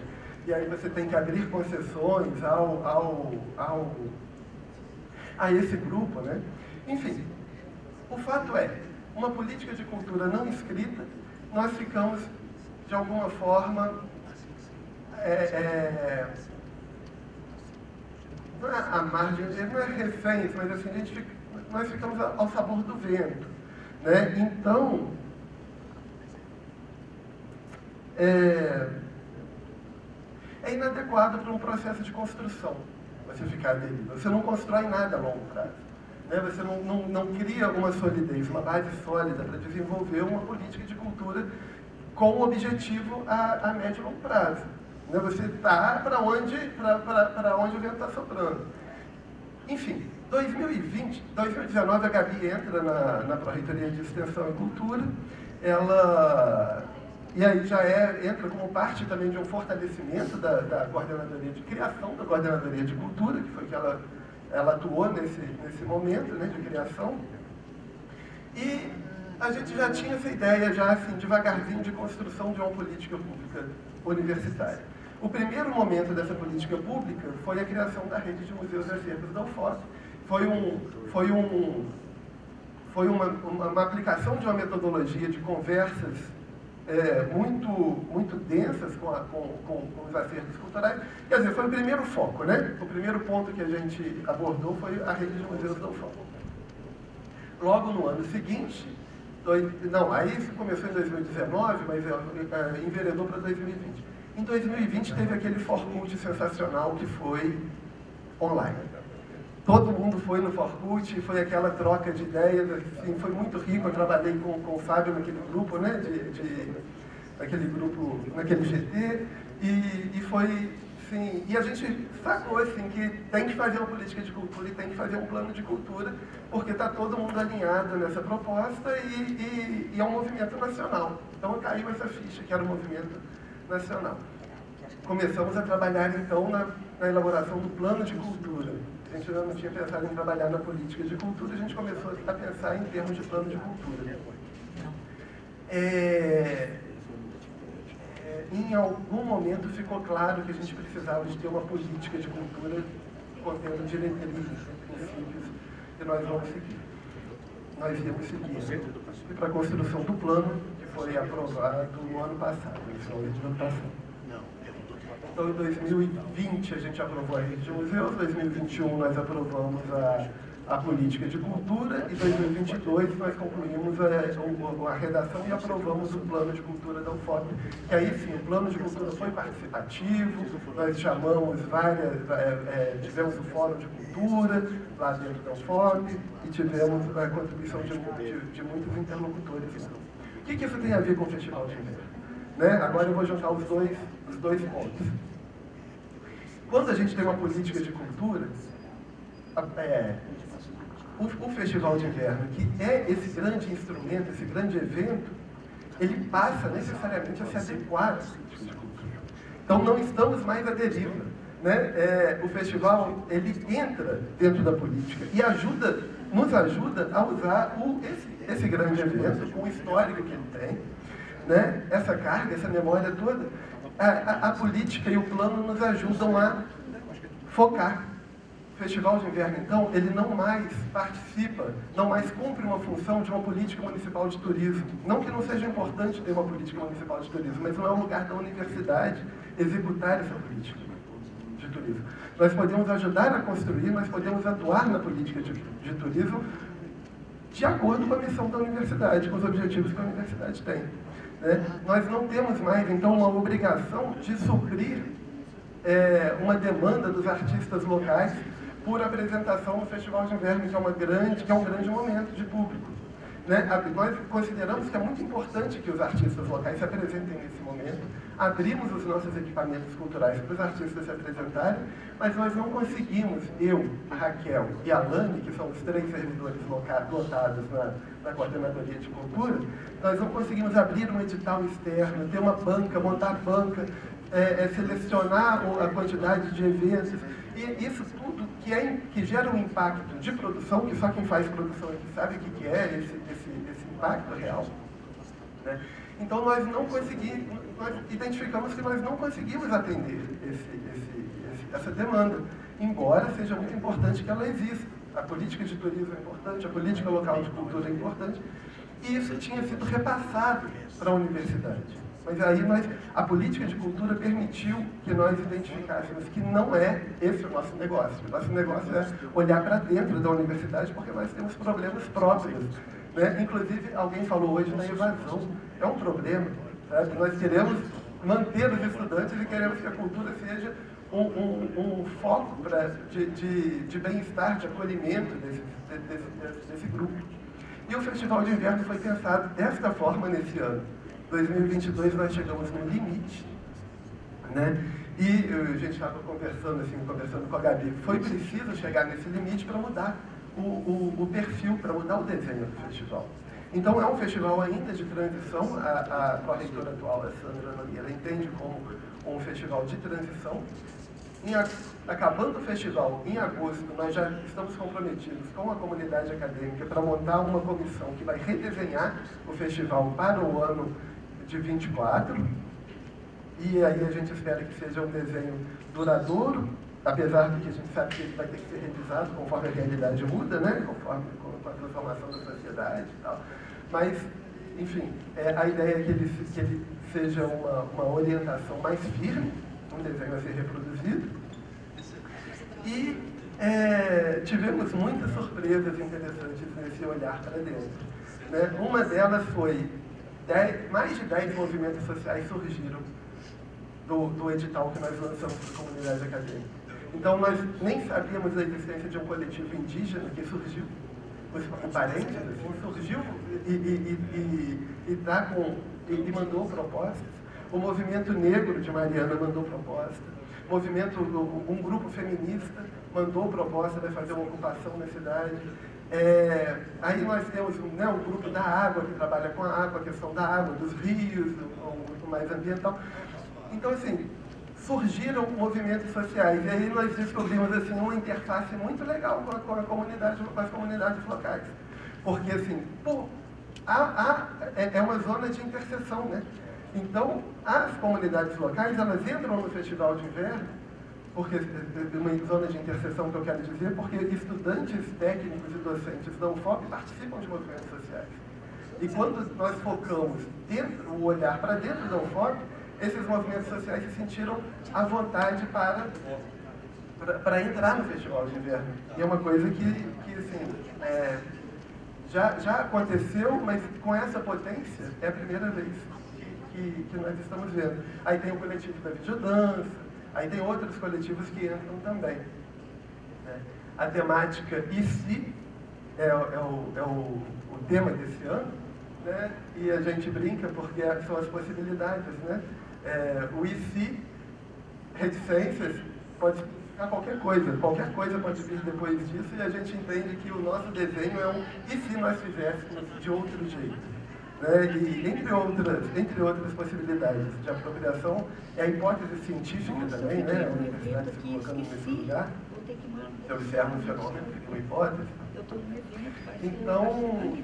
E aí você tem que abrir concessões a esse grupo, né? Enfim, o fato é, uma política de cultura não escrita, nós ficamos, de alguma forma, não é à margem, não é reféns, mas assim, nós ficamos ao sabor do vento, né? Então, é inadequado para um processo de construção você ficar aderido. Você não constrói nada a longo prazo, né? Você não cria uma solidez, uma base sólida para desenvolver uma política de cultura com o objetivo a médio e longo prazo, né? Você está para onde o vento está soprando. Enfim, 2019 a Gabi entra na Pró-Reitoria de Extensão e Cultura, e aí já entra como parte também de um fortalecimento da coordenadoria de criação, da coordenadoria de cultura, que foi que ela atuou nesse momento, né, de criação. E a gente já tinha essa ideia, já assim, devagarzinho, de construção de uma política pública universitária. O primeiro momento dessa política pública foi a criação da rede de museus e acervos da UFOP. Foi uma aplicação de uma metodologia de conversas muito densas com os acervos culturais. Quer dizer, foi o primeiro foco, né? O primeiro ponto que a gente abordou foi a rede de museus da UFOP. Logo no ano seguinte, aí começou em 2019, mas enveredou para 2020. Em 2020 teve aquele Forcult sensacional que foi online. Todo mundo foi no Forcult, foi aquela troca de ideias, assim, foi muito rico. Eu trabalhei com o Fábio naquele grupo, né, naquele GT, e foi, sim, e a gente sacou assim, que tem que fazer uma política de cultura e tem que fazer um plano de cultura, porque está todo mundo alinhado nessa proposta e é um movimento nacional. Então caiu essa ficha, que era um movimento nacional. Começamos a trabalhar então na elaboração do plano de cultura. A gente não tinha pensado em trabalhar na política de cultura, a gente começou a pensar em termos de plano de cultura. Em algum momento ficou claro que a gente precisava de ter uma política de cultura contendo diretrizes, princípios que nós vamos seguir. Nós íamos seguir para a construção do plano que foi aprovado no ano passado, no final do ano passado. Então, em 2020, a gente aprovou a rede de museus, em 2021 nós aprovamos a política de cultura, e em 2022 nós concluímos a redação e aprovamos o plano de cultura da UFOP. E aí sim, o plano de cultura foi participativo, nós chamamos tivemos o fórum de cultura lá dentro da UFOP e tivemos a contribuição de muitos interlocutores. O que isso tem a ver com o Festival de Inverno? Né? Agora eu vou juntar os dois pontos. Quando a gente tem uma política de cultura, o Festival de Inverno, que é esse grande instrumento, esse grande evento, ele passa necessariamente a se adequar à política de cultura. Então não estamos mais à deriva. Né? O festival, ele entra dentro da política e nos ajuda a usar esse grande evento, com o histórico que ele tem, né? Essa carga, essa memória toda. A política e o plano nos ajudam a focar. O Festival de Inverno, então, ele não mais participa, não mais cumpre uma função de uma política municipal de turismo. Não que não seja importante ter uma política municipal de turismo, mas não é o lugar da universidade executar essa política de turismo. Nós podemos ajudar a construir, nós podemos atuar na política de turismo de acordo com a missão da universidade, com os objetivos que a universidade tem. Né? Nós não temos mais, então, uma obrigação de suprir uma demanda dos artistas locais por apresentação no Festival de Inverno, que é um grande momento de público. Né? Nós consideramos que é muito importante que os artistas locais se apresentem nesse momento. Abrimos os nossos equipamentos culturais para os artistas se apresentarem, mas nós não conseguimos, eu, a Raquel e a Lani, que são os 3 servidores lotados na Coordenadoria de Cultura, nós não conseguimos abrir um edital externo, ter uma banca, montar banca, selecionar a quantidade de eventos. E isso tudo que gera um impacto de produção, que só quem faz produção aqui sabe o que é esse impacto real. Né? Então nós identificamos que nós não conseguimos atender essa demanda, embora seja muito importante que ela exista. A política de turismo é importante, a política local de cultura é importante, e isso tinha sido repassado para a universidade. Mas aí a política de cultura permitiu que nós identificássemos que não é esse o nosso negócio. O nosso negócio é olhar para dentro da universidade, porque nós temos problemas próprios. Né? Inclusive, alguém falou hoje da evasão. É um problema. Sabe? Nós queremos manter os estudantes e queremos que a cultura seja um foco de bem-estar, de acolhimento desse grupo. E o Festival de Inverno foi pensado desta forma nesse ano. 2022 nós chegamos no limite, né? E a gente estava conversando com a Gabi, foi preciso chegar nesse limite para mudar o perfil, para mudar o desenho do festival. Então é um festival ainda de transição, a pró-reitora atual, a Sandra Nogueira, entende como um festival de transição. Acabando o festival, em agosto, nós já estamos comprometidos com a comunidade acadêmica para montar uma comissão que vai redesenhar o festival para o ano de 24. E aí a gente espera que seja um desenho duradouro, apesar de que a gente sabe que ele vai ter que ser revisado conforme a realidade muda, né? Conforme com a transformação da sociedade e tal. Mas, enfim, a ideia é que ele seja uma orientação mais firme, um desenho a ser reproduzido. E tivemos muitas surpresas interessantes nesse olhar para dentro, né? Uma delas foi, mais de 10 movimentos sociais surgiram do edital que nós lançamos para a comunidade acadêmica. Então, nós nem sabíamos da existência de um coletivo indígena que surgiu, o Parentes, assim, surgiu e mandou propostas. O movimento negro de Mariana mandou proposta. Um grupo feminista mandou proposta de fazer uma ocupação na cidade. Aí nós temos um grupo da água, que trabalha com a água, a questão da água, dos rios, um grupo mais ambiental. Então, assim, surgiram movimentos sociais. E aí nós descobrimos assim, uma interface muito legal com as comunidades locais. Porque, assim, é uma zona de interseção, né? Então, as comunidades locais, elas entram no Festival de Inverno, porque uma zona de interseção que eu quero dizer, porque estudantes, técnicos e docentes da UFOP participam de movimentos sociais. E quando nós focamos o olhar para dentro da UFOP, esses movimentos sociais se sentiram à vontade para entrar no Festival de Inverno. E é uma coisa que assim, já aconteceu, mas com essa potência é a primeira vez que nós estamos vendo. Aí tem o coletivo da videodança, aí tem outros coletivos que entram também, né? A temática "E se" é o tema desse ano, né? E a gente brinca porque são as possibilidades, né? O "E se", reticências, pode significar qualquer coisa pode vir depois disso, e a gente entende que o nosso desenho é um "e se nós fizéssemos de outro jeito", né? E entre outras possibilidades de apropriação, é a hipótese científica também, né? A universidade se colocando nesse lugar, se observa um fenômeno, cria uma hipótese. Então,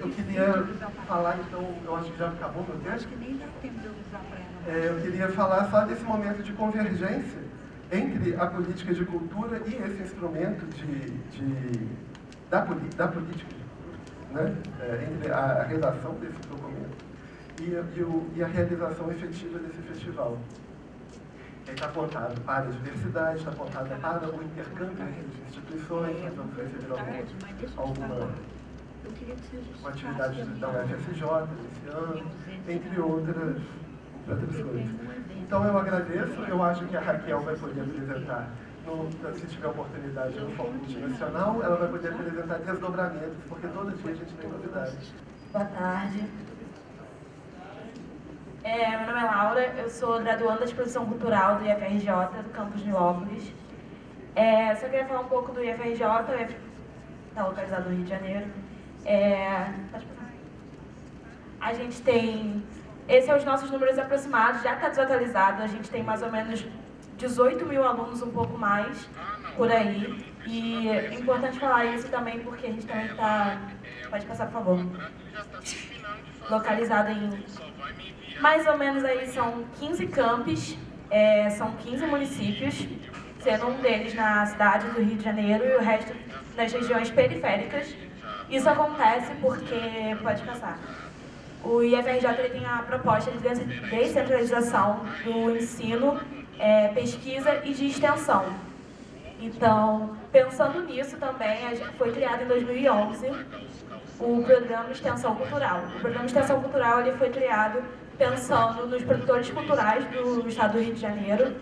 eu queria falar, então, eu acho que já acabou meu tempo. Acho que nem dá tempo de eu usar para ela. Eu queria falar só desse momento de convergência entre a política de cultura e esse instrumento da política, né? Entre a redação desse documento e a realização efetiva desse festival. Está apontado para a diversidade, está apontado para o intercâmbio entre as instituições. Nós vamos receber alguma atividade da UFSJ esse ano, entre outras coisas. Então eu agradeço, eu acho que a Raquel vai poder apresentar, se tiver oportunidade no Fórum Multinacional, ela vai poder apresentar desdobramentos, porque todo dia a gente tem novidades. Boa tarde. Meu nome é Laura, eu sou graduanda de Produção Cultural do IFRJ, do campus Nilópolis. Só queria falar um pouco do IFRJ, está localizado no Rio de Janeiro. Pode passar. A gente tem, esses são os nossos números aproximados, já está desatualizado, a gente tem mais ou menos 18 mil alunos, um pouco mais, por aí. E é importante falar isso também porque a gente também está, pode passar por favor, localizado em, mais ou menos aí são 15 campos, são 15 municípios, sendo um deles na cidade do Rio de Janeiro e o resto nas regiões periféricas. Isso acontece porque, pode passar, o IFRJ ele tem a proposta de descentralização do ensino, pesquisa e de extensão. Então, pensando nisso também, foi criado em 2011 o Programa de Extensão Cultural. O Programa de Extensão Cultural ele foi criado pensando nos produtores culturais do estado do Rio de Janeiro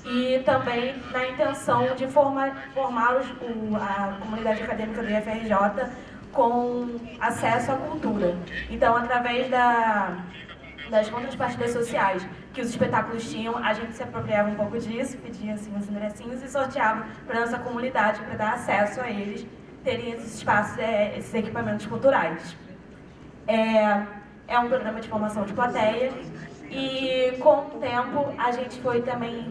e também na intenção de formar a comunidade acadêmica do IFRJ com acesso à cultura. Então, através das contrapartidas sociais que os espetáculos tinham, a gente se apropriava um pouco disso, pedia assim, os ingressinhos e sorteava para a nossa comunidade para dar acesso a eles terem esses espaços, esses equipamentos culturais. É um programa de formação de plateia e com o tempo a gente foi também,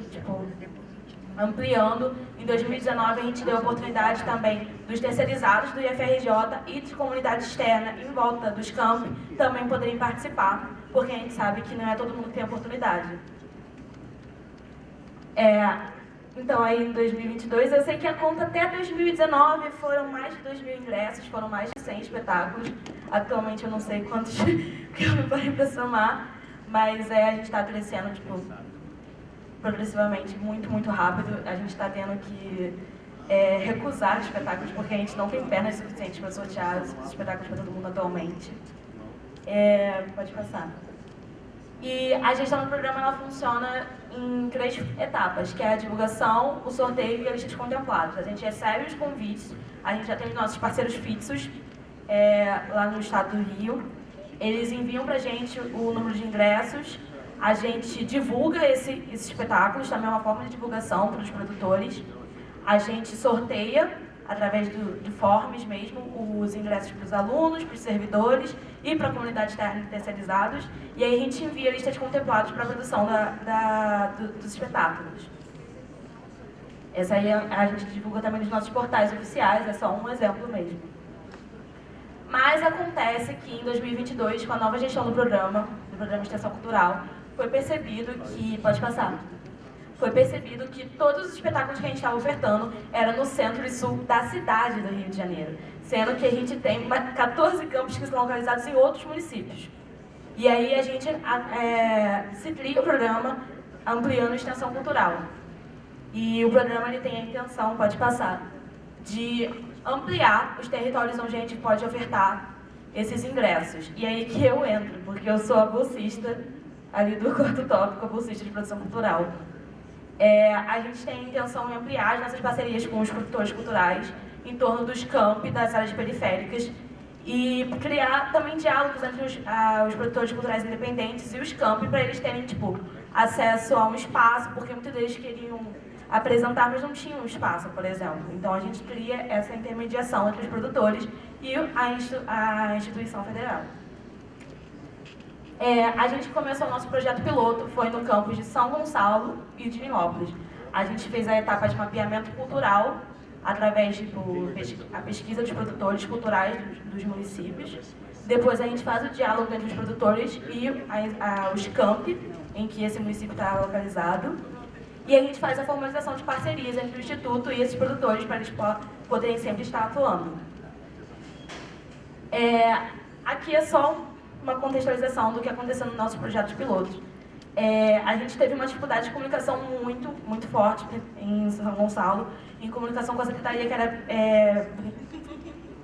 ampliando. Em 2019, a gente deu oportunidade também dos terceirizados do IFRJ e de comunidade externa em volta dos campi também poderem participar, porque a gente sabe que não é todo mundo que tem oportunidade. Então, aí em 2022, eu sei que a conta até 2019 foram mais de 2.000 ingressos, foram mais de 100 espetáculos. Atualmente eu não sei quantos que eu me parei para somar, mas a gente está crescendo, tipo, progressivamente, muito, muito rápido. A gente está tendo que recusar espetáculos porque a gente não tem pernas suficientes para sortear os espetáculos para todo mundo atualmente. Pode passar. E a gestão do programa ela funciona em 3 etapas, que é a divulgação, o sorteio e a lista de contemplados. A gente recebe os convites, a gente já tem nossos parceiros fixos lá no estado do Rio. Eles enviam pra gente o número de ingressos, a gente divulga esses espetáculos, também é uma forma de divulgação para os produtores. A gente sorteia, através de forms mesmo, os ingressos para os alunos, para os servidores e para a comunidade externa e terceirizados. E aí a gente envia a lista de contemplados para a produção dos espetáculos. Essa aí a gente divulga também nos nossos portais oficiais, é só um exemplo mesmo. Mas acontece que em 2022, com a nova gestão do programa de extensão cultural, foi percebido que... Pode passar. Foi percebido que todos os espetáculos que a gente estava ofertando eram no centro e sul da cidade do Rio de Janeiro, sendo que a gente tem 14 campos que são localizados em outros municípios. E aí a gente se cria o programa ampliando a extensão cultural. E o programa ele tem a intenção, pode passar, de ampliar os territórios onde a gente pode ofertar esses ingressos. E aí que eu entro, porque eu sou a bolsista ali do quarto tópico, a bolsista de produção cultural. A gente tem a intenção de ampliar as nossas parcerias com os produtores culturais em torno dos campi, das áreas periféricas e criar também diálogos entre os produtores culturais independentes e os campi para eles terem acesso a um espaço, porque muitos deles queriam apresentar, mas não tinham um espaço, por exemplo. Então a gente cria essa intermediação entre os produtores e a instituição federal. A gente começou o nosso projeto piloto, foi no campus de São Gonçalo e de Nilópolis. A gente fez a etapa de mapeamento cultural, através da pesquisa dos produtores culturais dos municípios. Depois a gente faz o diálogo entre os produtores e os campi, em que esse município está localizado. E a gente faz a formalização de parcerias entre o Instituto e esses produtores para eles poderem sempre estar atuando. Aqui é só uma contextualização do que aconteceu no nosso projeto de piloto. A gente teve uma dificuldade de comunicação muito, muito forte em São Gonçalo, em comunicação com a secretaria que era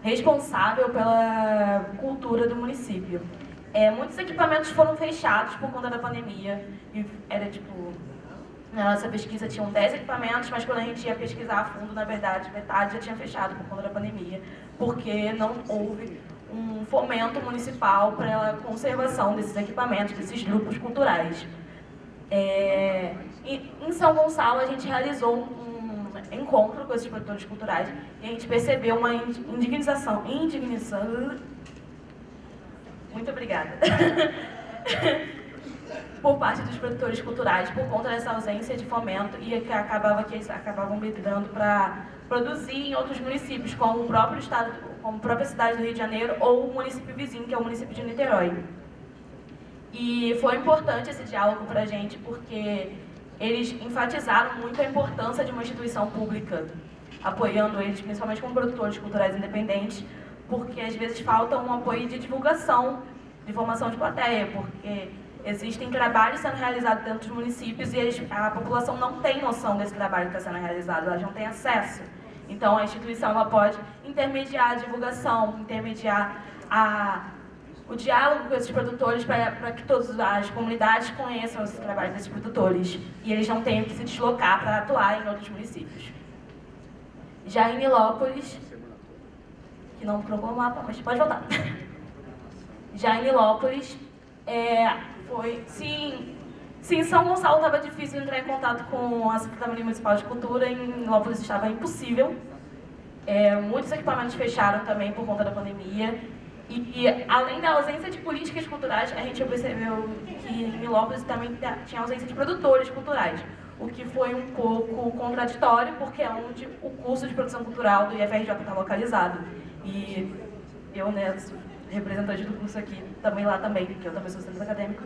responsável pela cultura do município. Muitos equipamentos foram fechados por conta da pandemia, e era na nossa pesquisa tinham 10 equipamentos, mas quando a gente ia pesquisar a fundo, na verdade, metade já tinha fechado por conta da pandemia, porque não houve um fomento municipal para a conservação desses equipamentos, desses grupos culturais. Em São Gonçalo, a gente realizou um encontro com esses produtores culturais e a gente percebeu uma indignação. Muito obrigada. Por parte dos produtores culturais, por conta dessa ausência de fomento e que eles acabavam migrando para produzir em outros municípios, como o próprio estado, como a própria cidade do Rio de Janeiro ou o município vizinho, que é o município de Niterói. E foi importante esse diálogo para a gente, porque eles enfatizaram muito a importância de uma instituição pública, apoiando eles, principalmente como produtores culturais independentes, porque às vezes falta um apoio de divulgação, de formação de plateia, porque existem trabalhos sendo realizados dentro dos municípios e a população não tem noção desse trabalho que está sendo realizado, elas não têm acesso. Então, a instituição ela pode intermediar a divulgação, intermediar o diálogo com esses produtores para que todas as comunidades conheçam esse trabalho desses produtores e eles não tenham que se deslocar para atuar em outros municípios. Já em Nilópolis, que não trocou o mapa, mas pode voltar. Já em Nilópolis, se em São Gonçalo estava difícil entrar em contato com a Secretaria Municipal de Cultura, em Nilópolis estava impossível. Muitos equipamentos fecharam também por conta da pandemia. E além da ausência de políticas culturais, a gente percebeu que em Nilópolis também tinha ausência de produtores culturais. o que foi um pouco contraditório, porque é onde o curso de produção cultural do IFRJ está localizado. E eu, né, representante do curso aqui, também lá também, porque eu também sou centro acadêmico,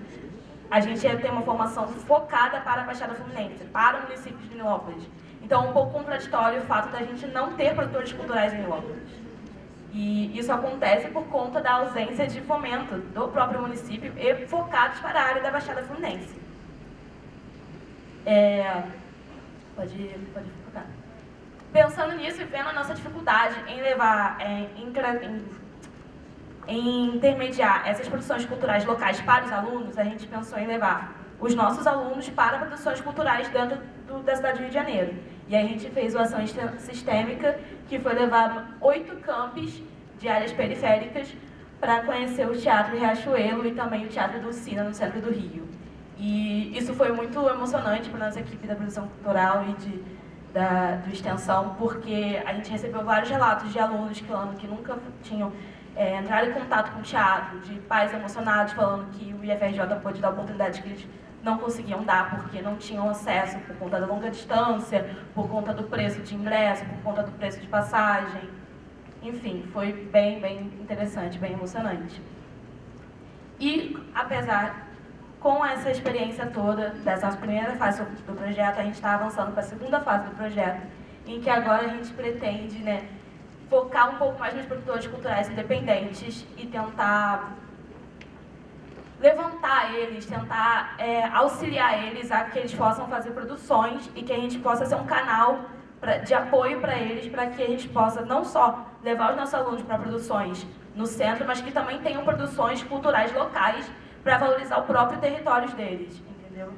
a gente tem uma formação focada para a Baixada Fluminense, para o município de Nilópolis. Então é um pouco contraditório o fato da gente não ter produtores culturais em Nilópolis. E isso acontece por conta da ausência de fomento do próprio município e focados para a área da Baixada Fluminense. Pode focar. Pensando nisso e vendo a nossa dificuldade em levar, em intermediar essas produções culturais locais para os alunos, a gente pensou em levar os nossos alunos para produções culturais dentro da cidade do Rio de Janeiro. E aí a gente fez uma ação sistêmica, que foi levar 8 campos de áreas periféricas para conhecer o Teatro Riachuelo e também o Teatro Dulcina, no centro do Rio. E isso foi muito emocionante para a nossa equipe da produção cultural e do Extensão, porque a gente recebeu vários relatos de alunos falando que nunca tinham entrado em contato com o teatro, de pais emocionados falando que o IFRJ pôde dar oportunidades que eles não conseguiam dar porque não tinham acesso por conta da longa distância, por conta do preço de ingresso, por conta do preço de passagem. Enfim, foi bem interessante, bem emocionante. E, apesar, com essa experiência toda, dessa primeira fase do projeto, a gente está avançando para a segunda fase do projeto, em que agora a gente pretende, né, focar um pouco mais nos produtores culturais independentes e tentar levantar eles, tentar auxiliar eles a que eles possam fazer produções e que a gente possa ser um canal de apoio para eles, para que a gente possa não só levar os nossos alunos para produções no centro, mas que também tenham produções culturais locais para valorizar o próprio território deles, entendeu?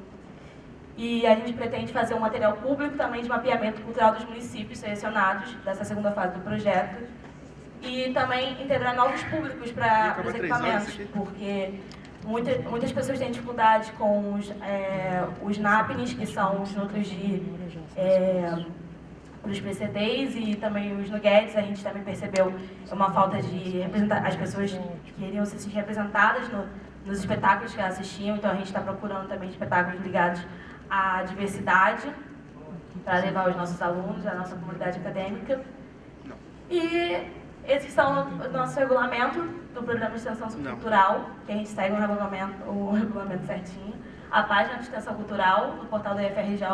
E a gente pretende fazer um material público também de mapeamento cultural dos municípios selecionados dessa segunda fase do projeto e também integrar novos públicos para os equipamentos, porque muitas pessoas têm dificuldade com os NAPNs, que são os núcleos os PCDs e também os nuggets. A gente também percebeu uma falta de representar, as pessoas queriam se sentir representadas nos espetáculos que assistiam, então a gente está procurando também espetáculos ligados à diversidade para levar os nossos alunos, a nossa comunidade acadêmica. E esses são o nosso regulamento do programa de extensão cultural, que a gente segue o regulamento certinho. A página de extensão cultural do portal da IFRJ.